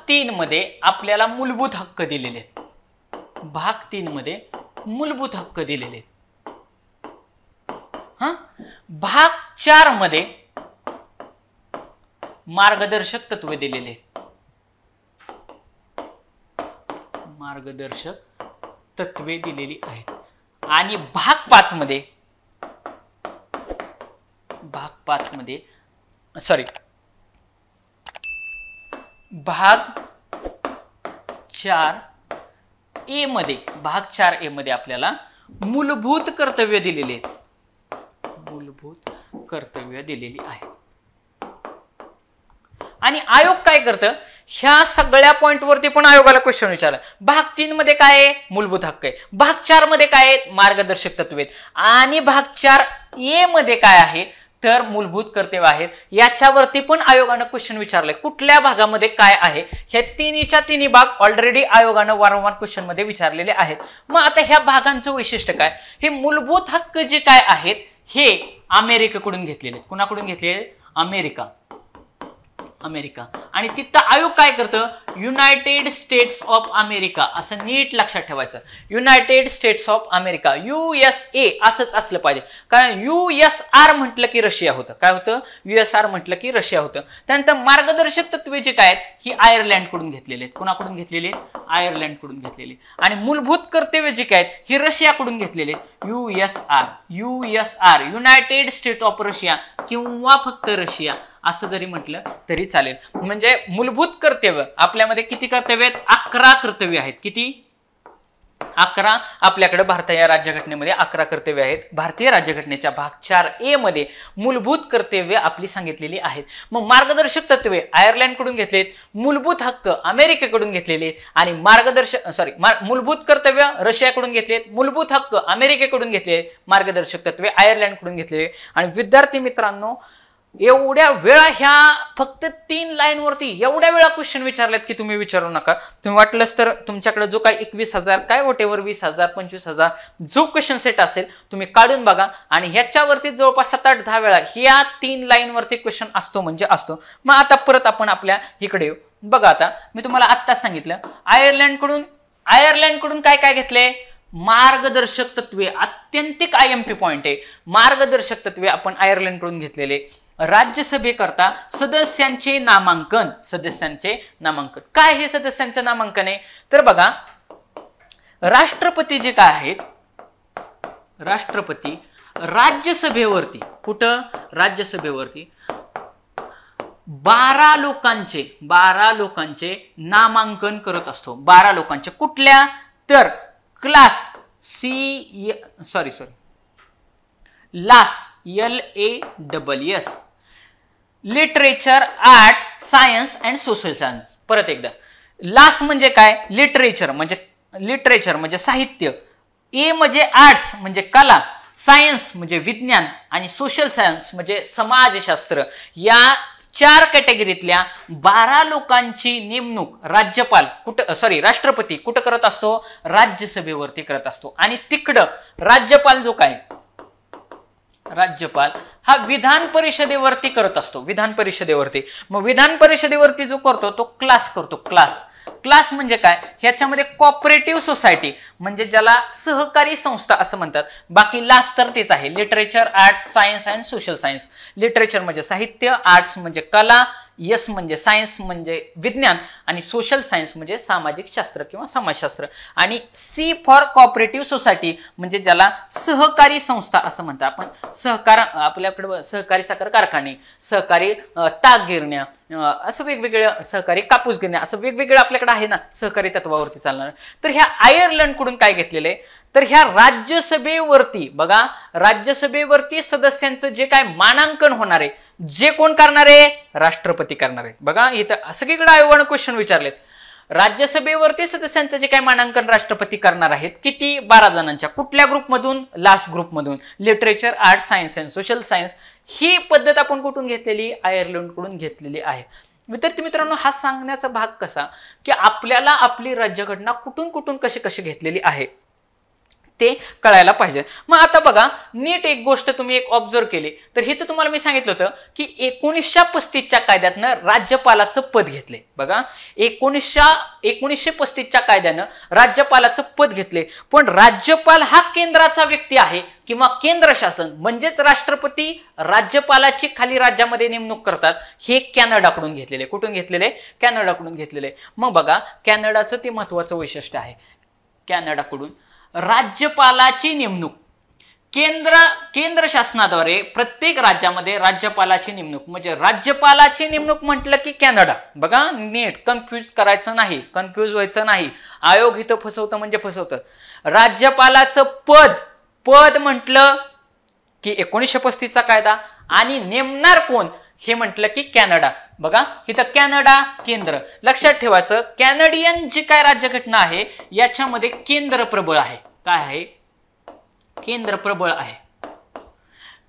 3 मध्ये आपल्याला मूलभूत हक्क दिलेले आहेत. भाग 3 मध्ये मूलभूत हक्क दिलेले आहेत. भाग 4 मध्ये मार्गदर्शक तत्वे दिलेले आहेत. मार्गदर्शक तत्वे दिलेली आहेत. आणि भाग 5 मध्ये भाग 4A मध्ये आपल्याला मूलभूत कर्तव्य दिलेली आहेत. मूलभूत कर्तव्य दिलेली आहे. आणि आयोग काय करतं? ह्या सगळ्या पॉइंट वरती पण आयोगाला क्वेश्चन विचारला. भाग 3 मध्ये काय आहे? मूलभूत हक्क आहे. भाग 4 मध्ये काय आहे? मार्गदर्शक तत्वे आहेत. आणि भाग 4A मध्ये काय आहे? तर मूलभूत कर्तव्य आहेत. याच्यावरती पण आयोगानं क्वेश्चन विचारले, कुठल्या भागामध्ये काय आहे. ह्या तिन्हीच्या तिन्ही भाग ऑलरेडी आयोगानं वारंवार क्वेश्चन मध्ये विचारलेले आहेत. मग आता ह्या भागांचं वैशिष्ट्य काय, हे मूलभूत हक्क जे काय आहेत हे अमेरिकेकडून घेतलेले. कुणाकडून घेतलेले, अमेरिका. आणि तिथं आयोग काय करतं, युनायटेड स्टेट्स ऑफ अमेरिका, असं नीट लक्षात ठेवायचं. United states of America, USA असंच असलं पाहिजे. कारण USR म्हटलं की रशिया होतं. काय होतं, USR म्हटलं की रशिया होतं. त्यानंतर मार्गदर्शक तत्वे जे काय आहेत ही आयर्लंडकडून घेतलेले आहेत. कुणाकडून घेतलेले, आयर्लंडकडून घेतलेले. आणि मूलभूत कर्तव्य जे काय आहेत ही रशियाकडून घेतलेले, USR, United state of Russia किंवा फक्त रशिया असं जरी म्हटलं तरी चालेल. म्हणजे मूलभूत कर्तव्य आपल्यामध्ये किती कर्तव्य आहेत, 11 कर्तव्य आहेत. किती, 11. आपल्याकडे भारतीय राज्यघटनेमध्ये 11 कर्तव्य आहेत. भारतीय राज्यघटनेच्या भाग 4A मध्ये मूलभूत कर्तव्य आपली सांगितलेली आहेत. मग मार्गदर्शक तत्वे आयर्लंडकडून घेतलेत, मूलभूत हक्क अमेरिकेकडून घेतलेले आणि मूलभूत कर्तव्य रशियाकडून घेतलेत, मूलभूत हक्क अमेरिकेकडून घेतले, मार्गदर्शक तत्वे आयर्लंडकडून घेतलेले. आणि विद्यार्थी मित्रांनो, एवढ्या वेळा ह्या फक्त 3 लाईनवरती एवढ्या वेळा क्वेश्चन विचारलेत की तुम्ही विचारू नका. तुम्ही वाटलंच तर तुमच्याकडे जो काय 21,000 काय वोटेवर 20,000 25,000 जो क्वेश्चन सेट असेल तुम्ही काढून बघा. आणि ह्याच्यावरती जवळपास 7-8-10 वेळा ह्या 3 लाईनवरती क्वेश्चन असतो म्हणजे असतो. मग आता परत आपण आपल्या इकडे येऊ. बघा, आता मी तुम्हाला आत्ताच सांगितलं आयर्लंडकडून काय काय घेतले, मार्गदर्शक तत्वे. अत्यंतिक IMP पॉइंट आहे. मार्गदर्शक तत्वे आपण आयर्लंडकडून घेतलेले. राज्यसभेकरता सदस्यांचे नामांकन. काय हे सदस्यांचं नामांकन आहे, तर बघा, राष्ट्रपती जे काय आहेत, राष्ट्रपती राज्यसभेवरती, कुठं, राज्यसभेवरती 12 लोकांचे नामांकन करत असतो. 12 लोकांचे. कुठल्या, तर class LASS, literature, art, science and social science. परत एकदा, लास म्हणजे काय, लिटरेचर म्हणजे साहित्य, ए म्हणजे आर्ट्स म्हणजे कला, सायन्स म्हणजे विज्ञान आणि सोशल सायन्स म्हणजे समाजशास्त्र. या 4 कॅटेगरीतल्या 12 लोकांची नेमणूक राष्ट्रपती कुठं करत असतो, राज्यसभेवरती करत असतो. आणि तिकडं राज्यपाल जो काय, राज्यपाल हा विधान परिषदेवरती करत असतो. विधान परिषदेवरती. मग विधान परिषदेवरती जो करतो तो क्लास करतो. क्लास म्हणजे काय, ह्याच्यामध्ये कॉपरेटिव्ह सोसायटी म्हणजे ज्याला सहकारी संस्था असं म्हणतात. बाकी लास तर तेच आहे, literature, arts, science and social science. Literature म्हणजे साहित्य, आर्ट्स म्हणजे कला, यस म्हणजे सायन्स म्हणजे विज्ञान आणि सोशल सायन्स म्हणजे सामाजिक शास्त्र किंवा समाजशास्त्र. आणि सी फॉर कॉपरेटिव्ह सोसायटी म्हणजे ज्याला सहकारी संस्था असं म्हणतात. आपण आपल्याकडे सहकारी साखर कारखाने, सहकारी ताग गिरण्या, असं वेगवेगळ्या, सहकारी कापूस गिरण्या, असं वेगवेगळं आपल्याकडे आहे ना सहकारी तत्वावरती चालणार. तर ह्या आयर्लंडकडून काय घेतलेले, तर ह्या राज्यसभेवरती बघा, राज्यसभेवरती सदस्यांचं जे काय मानांकन होणार आहे, जे कोण करणार आहे, राष्ट्रपती करणार आहेत. बघा, इथं सगळीकडे आयोगानं क्वेश्चन विचारलेत. राज्यसभेवरती सदस्यांचं जे काही मानांकन राष्ट्रपती करणार आहेत, किती, 12 जणांच्या. कुठल्या ग्रुपमधून, लास्ट ग्रुपमधून. Literature, art, science and social science. ही पद्धत आपण कुठून घेतलेली, आयर्लंडकडून घेतलेली आहे. विद्यार्थी मित्रांनो, हा सांगण्याचा भाग कसा की आपल्याला आपली राज्यघटना कुठून कशी घेतलेली आहे ते कळायला पाहिजे. मग आता बघा, नीट एक गोष्ट तुम्ही एक ऑब्झर्व केली तर हे तर तुम्हाला मी सांगितलं होतं की 1935च्या कायद्यातनं राज्यपालाचं पद घेतले. बघा, 1935च्या कायद्यानं राज्यपालाचं पद घेतले. पण राज्यपाल हा केंद्राचा व्यक्ती आहे किंवा केंद्र शासन म्हणजेच राष्ट्रपती राज्यपालाची खाली राज्यामध्ये नेमणूक करतात. हे कॅनडाकडून घेतलेले. कुठून घेतलेले, कॅनडाकडून घेतलेले. मग बघा, कॅनडाचं ते महत्वाचं वैशिष्ट्य आहे. कॅनडाकडून राज्यपालाची नेमणूक केंद्र शासनाद्वारे प्रत्येक राज्यामध्ये राज्यपालाची नेमणूक म्हणजे राज्यपालाची नेमणूक म्हटलं की कॅनडा. बघा, नीट कन्फ्यूज करायचं नाही, कन्फ्यूज व्हायचं नाही. आयोग इथं फसवतं म्हणजे फसवतं. राज्यपालाचं पद म्हटलं की 1935चा कायदा आणि नेमणार कोण हे म्हटलं की कॅनडा. बघा, इथं कॅनडा केंद्र. लक्षात ठेवायचं, कॅनडियन जी काय राज्यघटना आहे याच्यामध्ये केंद्र प्रबळ आहे. काय आहे, केंद्र प्रबळ आहे.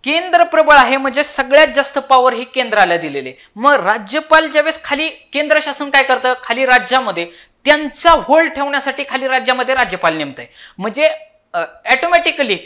केंद्र प्रबळ आहे म्हणजे सगळ्यात जास्त पॉवर ही केंद्राला दिलेली. मग राज्यपाल ज्यावेळेस खाली केंद्र शासन काय करतं, खाली राज्यामध्ये त्यांचा होल्ड ठेवण्यासाठी खाली राज्यामध्ये राज्यपाल नेमतंय. म्हणजे ऑटोमॅटिकली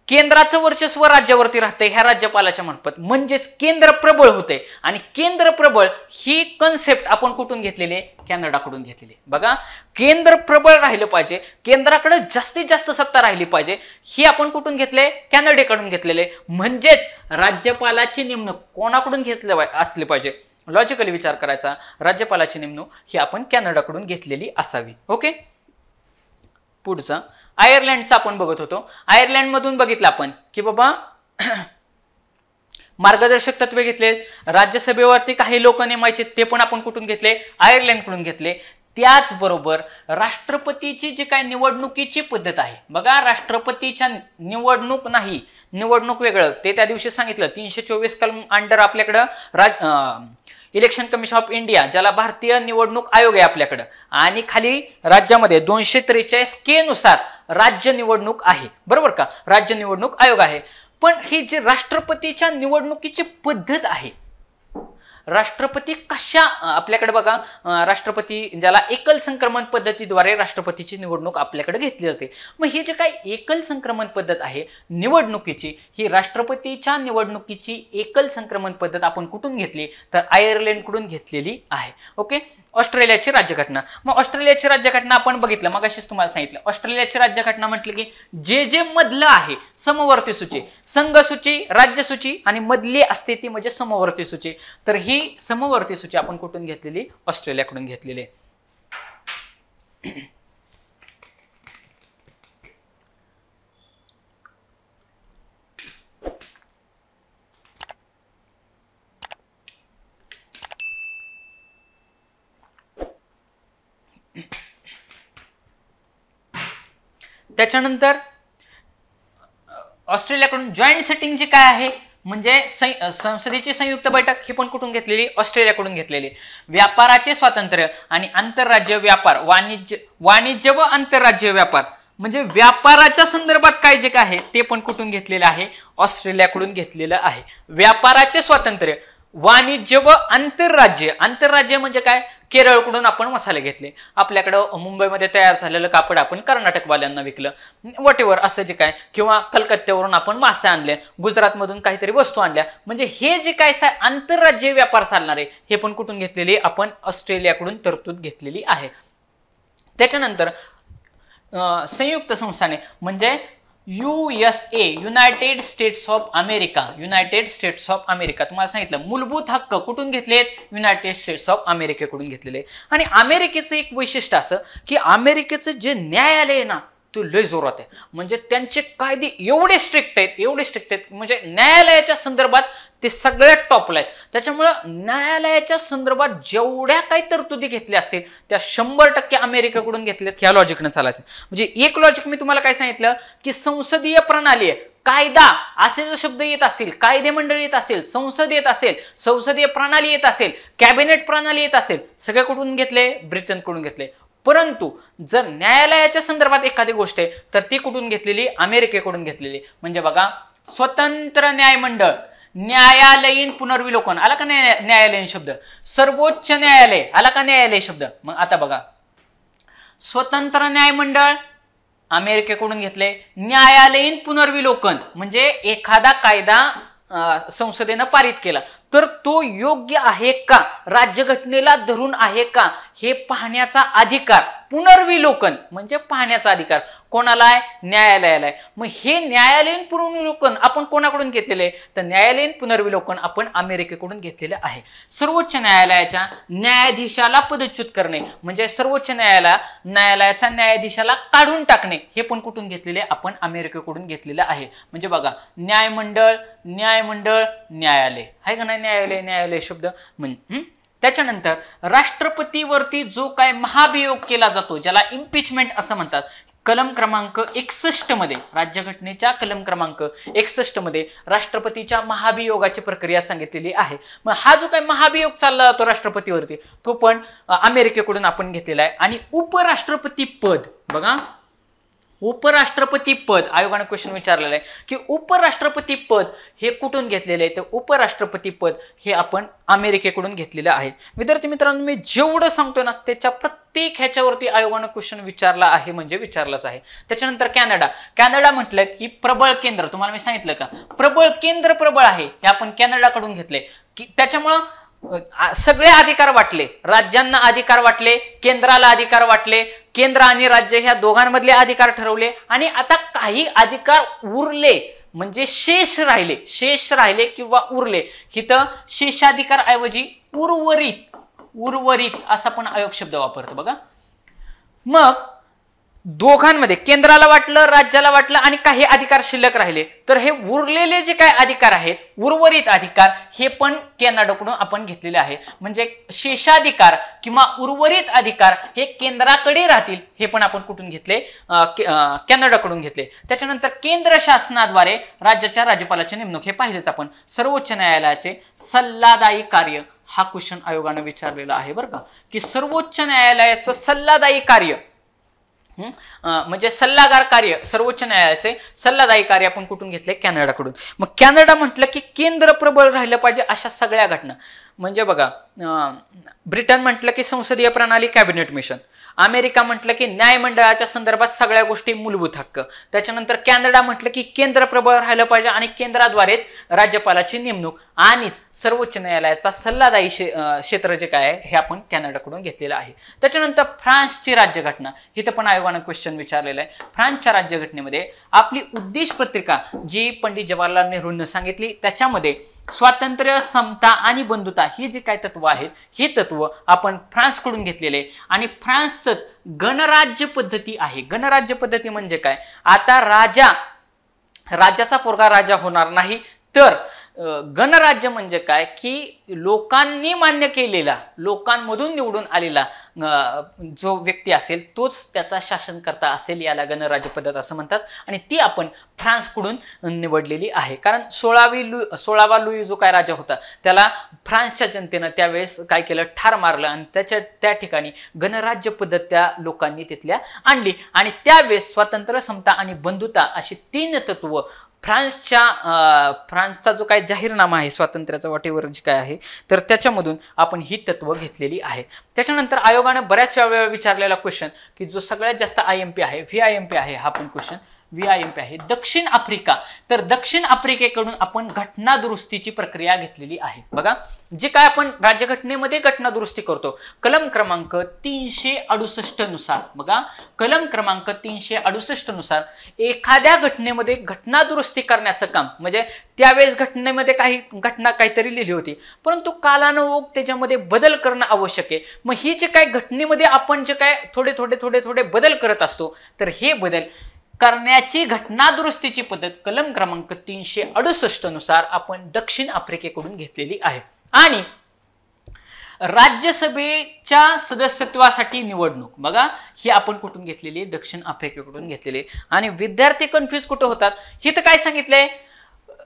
केंद्राचं वर्चस्व राज्यावरती राहतंय ह्या राज्यपालाच्या मार्फत. म्हणजेच केंद्र प्रबळ होते. आणि केंद्र प्रबळ ही कन्सेप्ट आपण कुठून घेतलेली आहे, कॅनडाकडून घेतलेली. बघा, केंद्र प्रबळ राहिलं पाहिजे, केंद्राकडे जास्तीत जास्त सत्ता राहिली पाहिजे, ही आपण कुठून घेतले, कॅनडेकडून घेतलेले. म्हणजेच राज्यपालाची नेमणूक कोणाकडून घेतले असली पाहिजे, लॉजिकली विचार करायचा, राज्यपालाची नेमणूक ही आपण कॅनडाकडून घेतलेली असावी. ओके, पुढचं आयर्लंडचं आपण बघत होतो. आयर्लंड मधून बघितलं आपण की बाबा मार्गदर्शक तत्वे घेतले, राज्यसभेवरती काही लोक नेमायचे ते पण आपण कुठून घेतले, आयर्लंडकडून घेतले. त्याचबरोबर राष्ट्रपतीची जी काय निवडणुकीची पद्धत आहे, बघा राष्ट्रपतीच्या निवडणूक नाही, निवडणूक वेगळं, ते त्या दिवशी सांगितलं 324 कलम अंडर आपल्याकडं इलेक्शन कमिशन ऑफ इंडिया, ज्याला भारतीय निवडणूक आयोग आहे आपल्याकडं, आणि खाली राज्यामध्ये 243 के नुसार राज्य निवडणूक आहे, बरोबर का, राज्य निवडणूक आयोग आहे. पण ही जी राष्ट्रपतीच्या निवडणुकीची पद्धत आहे, राष्ट्रपती कशा आपल्याकडे बघा, राष्ट्रपती ज्याला एकल संक्रमण पद्धतीद्वारे राष्ट्रपतीची निवडणूक आपल्याकडे घेतली जाते. मग ही जी काही एकल संक्रमण पद्धत आहे निवडणुकीची, ही राष्ट्रपतीच्या निवडणुकीची एकल संक्रमण पद्धत आपण कुठून घेतली, तर आयर्लंडकडून घेतलेली आहे. ओके, ऑस्ट्रेलियाची राज्यघटना. मग ऑस्ट्रेलियाची राज्यघटना आपण बघितलं, मग अशीच तुम्हाला सांगितलं, ऑस्ट्रेलियाची राज्यघटना म्हटलं की जे मधलं आहे समवर्ती सूची, संघ सूची, राज्य सूची आणि मधली असते ती म्हणजे समवर्ती सूची. तर ही समवर्ती सूची आपण कुठून घेतलेली, ऑस्ट्रेलियाकडून घेतलेली. त्याच्यानंतर ऑस्ट्रेलियाकडून जॉईंट सेटिंग जी काय आहे, म्हणजे संसदेची संयुक्त बैठक, ही पण कुठून घेतलेली, ऑस्ट्रेलियाकडून घेतलेली. व्यापाराचे स्वातंत्र्य आणि आंतरराज्य व्यापार, वाणिज्य व आंतरराज्य व्यापार, म्हणजे व्यापाराच्या संदर्भात काय जे काय आहे ते पण कुठून घेतलेलं आहे, ऑस्ट्रेलियाकडून घेतलेलं आहे. व्यापाराचे स्वातंत्र्य, वाणिज्य व आंतरराज्य, आंतरराज्य म्हणजे काय, केरळकडून आपण मसाले घेतले, आपल्याकडं मुंबईमध्ये तयार झालेलं कापड आपण कर्नाटकवाल्यांना विकलं, वटेवर असं जे काय, किंवा कलकत्त्यावरून आपण मासे आणले, गुजरातमधून काहीतरी वस्तू आणल्या, म्हणजे हे जे काय आंतरराज्य व्यापार चालणार आहे हे पण कुठून घेतलेली, आपण ऑस्ट्रेलियाकडून तरतूद घेतलेली आहे. त्याच्यानंतर संयुक्त संस्थाने म्हणजे USA, United states of America, United states of America, तुम्हाला सांगितलं मूलभूत हक्क कुठून घेतलेत, युनायटेड स्टेट्स ऑफ अमेरिकेकडून घेतलेले. आणि अमेरिकेचं एक वैशिष्ट्य असं की अमेरिकेचं जे न्यायालय आहे ना ते लय जोरात आहे, म्हणजे त्यांचे कायदे एवढे स्ट्रिक्ट आहेत, म्हणजे न्यायालयाच्या संदर्भात ते सगळ्यात टॉपला आहेत. त्याच्यामुळं न्यायालयाच्या संदर्भात जेवढ्या काही तरतुदी घेतल्या असतील त्या 100% अमेरिकेकडून घेतल्यात, ह्या लॉजिकनं चालायचं. म्हणजे एक लॉजिक मी तुम्हाला काय सांगितलं की संसदीय प्रणाली आहे, कायदा असे जो शब्द येत असतील, कायदे मंडळ येत असेल, संसद येत असेल, संसदीय प्रणाली येत असेल, कॅबिनेट प्रणाली येत असेल, सगळे कुठून घेतले, ब्रिटनकडून घेतले. परंतु जर न्यायालयाच्या संदर्भात एखादी गोष्ट आहे तर ती कुठून घेतलेली, अमेरिकेकडून घेतलेली. म्हणजे बघा, स्वतंत्र न्यायमंडळ, न्यायालयीन पुनर्विलोकन, आला का न्यायालयीन शब्द, सर्वोच्च न्यायालय, आला का न्यायालय शब्द. मग आता बघा, स्वतंत्र न्यायमंडळ अमेरिकेकडून घेतले, न्यायालयीन पुनर्विलोकन म्हणजे एखादा कायदा संसदेनं पारित केला तर तो योग्य आहे का, राज्यघटनेला धरून आहे का, हे पाहण्याचा अधिकार, पुनर्विलोकन म्हणजे पाहण्याचा अधिकार कोणाला आहे, न्यायालयाला आहे. मग हे न्यायालयीन पुनर्विलोकन आपण कोणाकडून घेतलेले आहे, तर न्यायालयीन पुनर्विलोकन आपण अमेरिकेकडून घेतलेले आहे. सर्वोच्च न्यायालयाच्या न्यायाधीशाला पदच्युत करणे म्हणजे सर्वोच्च न्यायालयाचा न्यायाधीशाला काढून टाकणे, हे पण कुठून घेतलेले, आपण अमेरिकेकडून घेतलेलं आहे. म्हणजे बघा, न्यायमंडळ, न्यायालय आहे का नाही, न्यायालय शब्द. त्याच्यानंतर राष्ट्रपतीवरती जो काय महाभियोग केला जातो, ज्याला इम्पिचमेंट असं म्हणतात, कलम क्रमांक 61 मध्ये, राज्यघटनेच्या कलम क्रमांक 61 मध्ये राष्ट्रपतीच्या महाभियोगाची प्रक्रिया सांगितलेली आहे. मग हा जो काही महाभियोग चालला जातो राष्ट्रपतीवरती तो पण अमेरिकेकडून आपण घेतलेला आहे. आणि उपराष्ट्रपती पद, बघा उपराष्ट्रपती पद आयोगाने क्वेश्चन विचारलेला आहे की उपराष्ट्रपती पद हे कुठून घेतलेले आहे, तर उपराष्ट्रपती पद हे आपण अमेरिकेकडून घेतलेलं आहे. विद्यार्थी मित्रांनो, मी जेवढं सांगतोय ना त्याच्या प्रत्येक ह्याच्यावरती आयोगाने क्वेश्चन विचारला आहे, म्हणजे विचारलाच आहे. त्याच्यानंतर कॅनडा म्हटलं की प्रबळ केंद्र, तुम्हाला मी सांगितलं का प्रबळ केंद्र प्रबळ आहे, हे आपण कॅनडाकडून घेतले की त्याच्यामुळं सगळे अधिकार वाटले, राज्यांना अधिकार वाटले, केंद्राला अधिकार वाटले, केंद्र आणि राज्य ह्या दोघांमधले अधिकार ठरवले आणि आता काही अधिकार उरले म्हणजे शेष राहिले किंवा उरले. इथं शेषाधिकार ऐवजी उर्वरित असा पण आयोग शब्द वापरतो बघा. मग दोघांमध्ये केंद्राला वाटलं, राज्याला वाटलं आणि काही अधिकार शिल्लक राहिले, तर हे उरलेले जे काही अधिकार आहेत, उर्वरित अधिकार, हे पण कॅनडाकडून आपण घेतलेले आहे. म्हणजे शेषाधिकार किंवा उर्वरित अधिकार हे केंद्राकडे राहतील, हे पण आपण कुठून घेतले, कॅनडाकडून घेतले. त्याच्यानंतर केंद्र शासनाद्वारे राज्याच्या राज्यपालाची नेमणूक, हे पाहिलेच आपण. सर्वोच्च न्यायालयाचे सल्लादायी कार्य, हा क्वेश्चन आयोगाने विचारलेला आहे बरं का, की सर्वोच्च न्यायालयाचं सल्लादायी कार्य म्हणजे सल्लागार कार्य, सर्वोच्च न्यायालयाचे सल्लादायी कार्य आपण कुठून घेतले, कॅनडाकडून. मग कॅनडा म्हटलं की केंद्र प्रबळ राहिलं पाहिजे अशा सगळ्या घटना, म्हणजे बघा ब्रिटन म्हटलं की संसदीय प्रणाली, कॅबिनेट मिशन. अमेरिका म्हटलं की न्यायमंडळाच्या संदर्भात सगळ्या गोष्टी, मूलभूत हक्क. त्याच्यानंतर कॅनडा म्हटलं की केंद्र प्रबळ राहिलं पाहिजे आणि केंद्राद्वारेच राज्यपालाची नेमणूक आणि सर्वोच्च न्यायालयाचा सल्लादायी क्षेत्र जे काय आहे हे आपण कॅनडाकडून घेतलेलं आहे. त्याच्यानंतर फ्रान्सची राज्यघटना, इथं पण आयोगाने क्वेश्चन विचारलेला आहे. फ्रान्सच्या राज्यघटनेमध्ये आपली उद्देश पत्रिका जी पंडित जवाहरलाल नेहरूंनी सांगितली, त्याच्यामध्ये स्वातंत्र्य, समता आणि बंधुता ही जी काय तत्व आहेत, ही तत्व आपण फ्रान्सकडून घेतलेले आणि फ्रान्सच गणराज्य पद्धती आहे. गणराज्य पद्धती म्हणजे काय, आता राजाचा पोरगा राजा होणार नाही, तर गणराज्य म्हणजे काय की लोकांनी मान्य केलेला, लोकांमधून निवडून आलेला जो व्यक्ती असेल तोच त्याचा शासनकर्ता असेल, याला गणराज्य पद्धत असं म्हणतात. आणि ती आपण फ्रान्सकडून निवडलेली आहे. कारण 16वा लुई जो काय राजा होता त्याला फ्रान्सच्या जनतेनं त्यावेळेस काय केलं, ठार मारलं आणि त्या ठिकाणी गणराज्य पद्धत त्या लोकांनी तिथल्या आणली. आणि त्यावेळेस स्वातंत्र्य, समता आणि बंधुता अशी 3 तत्व फ्रान्सचा जो काय जाहीरनामा आहे स्वातंत्र्याचा वाटेवर जे काय आहे, तर त्याच्यामधून आपण ही तत्व घेतलेली आहे. त्याच्यानंतर आयोगाने बऱ्याच वेळा विचारलेला क्वेश्चन की जो सगळ्यात जास्त IMP आहे, VIMP आहे, हा पण क्वेश्चन VIMP आहे. दक्षिण आफ्रिका, तर दक्षिण आफ्रिकेकडून आपण घटना दुरुस्तीची प्रक्रिया घेतलेली आहे. बघा जे काय आपण राज्यघटनेमध्ये घटना दुरुस्ती करतो, कलम क्रमांक 368 नुसार, बघा कलम क्रमांक 368 नुसार एखाद्या घटनेमध्ये घटना दुरुस्ती करण्याचं काम, म्हणजे त्यावेळेस घटनेमध्ये काही घटना काहीतरी लिहिली होती, परंतु कालानुरूप त्याच्यामध्ये बदल करणं आवश्यक आहे. मग ही जे काय घटनेमध्ये आपण जे काय थोडे बदल करत असतो, तर हे बदल करण्याची घटना दुरुस्तीची पद्धत कलम क्रमांक 368 नुसार आपण दक्षिण आफ्रिकेकडून घेतलेली आहे. आणि राज्यसभेच्या सदस्यत्वासाठी निवडणूक, बघा ही आपण कुठून घेतलेली, दक्षिण आफ्रिकेकडून घेतलेली. आणि विद्यार्थी कन्फ्यूज कुठं होतात, हिथं काय सांगितलंय,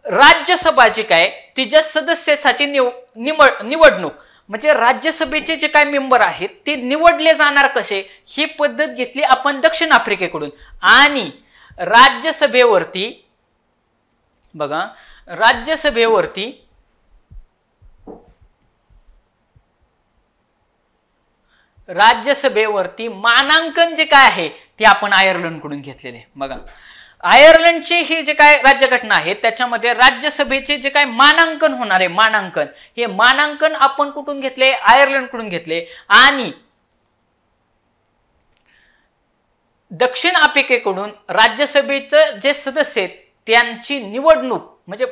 राज्यसभा जी काय तिच्या सदस्यासाठी निवडणूक, म्हणजे राज्यसभेचे जे काय मेंबर आहेत ते निवडले जाणार कसे, ही पद्धत घेतली आपण दक्षिण आफ्रिकेकडून. आणि राज्यसभेवरती बघा, राज्यसभेवरती मानांकन जे काय आहे ते आपण आयर्लंडकडून घेतलेले. बघा आयर्लंडचे हे जे काय राज्यघटना आहे त्याच्यामध्ये राज्यसभेचे जे काय मानांकन होणार आहे, हे मानांकन आपण कुठून घेतले, आयर्लंडकडून घेतले. आणि दक्षिण आफ्रिकेकडून राज्यसभेचे जे सदस्य आहेत त्यांची निवडणूक, म्हणजे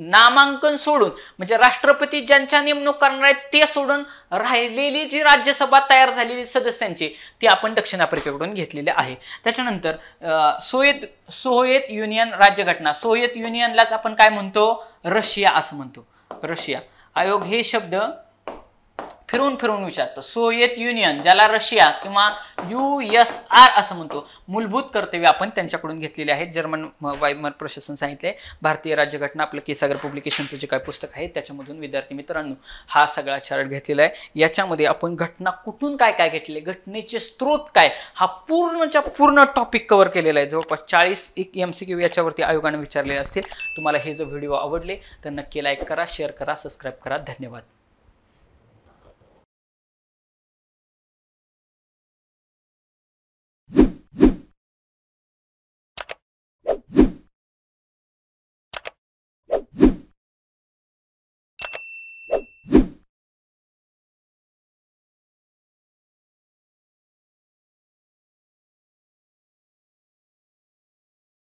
नामांकन सोडून, म्हणजे राष्ट्रपती ज्यांच्या नेमणूक करणार आहेत ते सोडून राहिलेली जी राज्यसभा तयार झालेली सदस्यांची, ती आपण दक्षिण आफ्रिकेकडून घेतलेली आहे. त्याच्यानंतर सोव्हिएत युनियन राज्यघटना, सोव्हिएत युनियनलाच आपण काय म्हणतो, रशिया असं म्हणतो, रशिया. आयोग हे शब्द फिरून फिरून विचारतं. सोव्हिएत युनियन, ज्याला रशिया किंवा USR असं म्हणतो, मूलभूत कर्तव्य आपण त्यांच्याकडून घेतलेले आहेत. जर्मन वायमर प्रशासन सांगितले. भारतीय राज्यघटना आपलं केसागर पब्लिकेशनचं जे काय पुस्तक आहे त्याच्यामधून विद्यार्थी मित्रांनो हा सगळा चार्ट घेतलेला आहे. याच्यामध्ये आपण घटना कुठून काय काय घेतले, घटनेचे स्रोत काय, हा पूर्णच्या पूर्ण टॉपिक कव्हर केलेला आहे. जवळपास 40 MCQ याच्यावरती आयोगाने विचारलेले असतील. तुम्हाला हे जर व्हिडिओ आवडले तर नक्की लाईक करा, शेअर करा, सबस्क्राईब करा. धन्यवाद.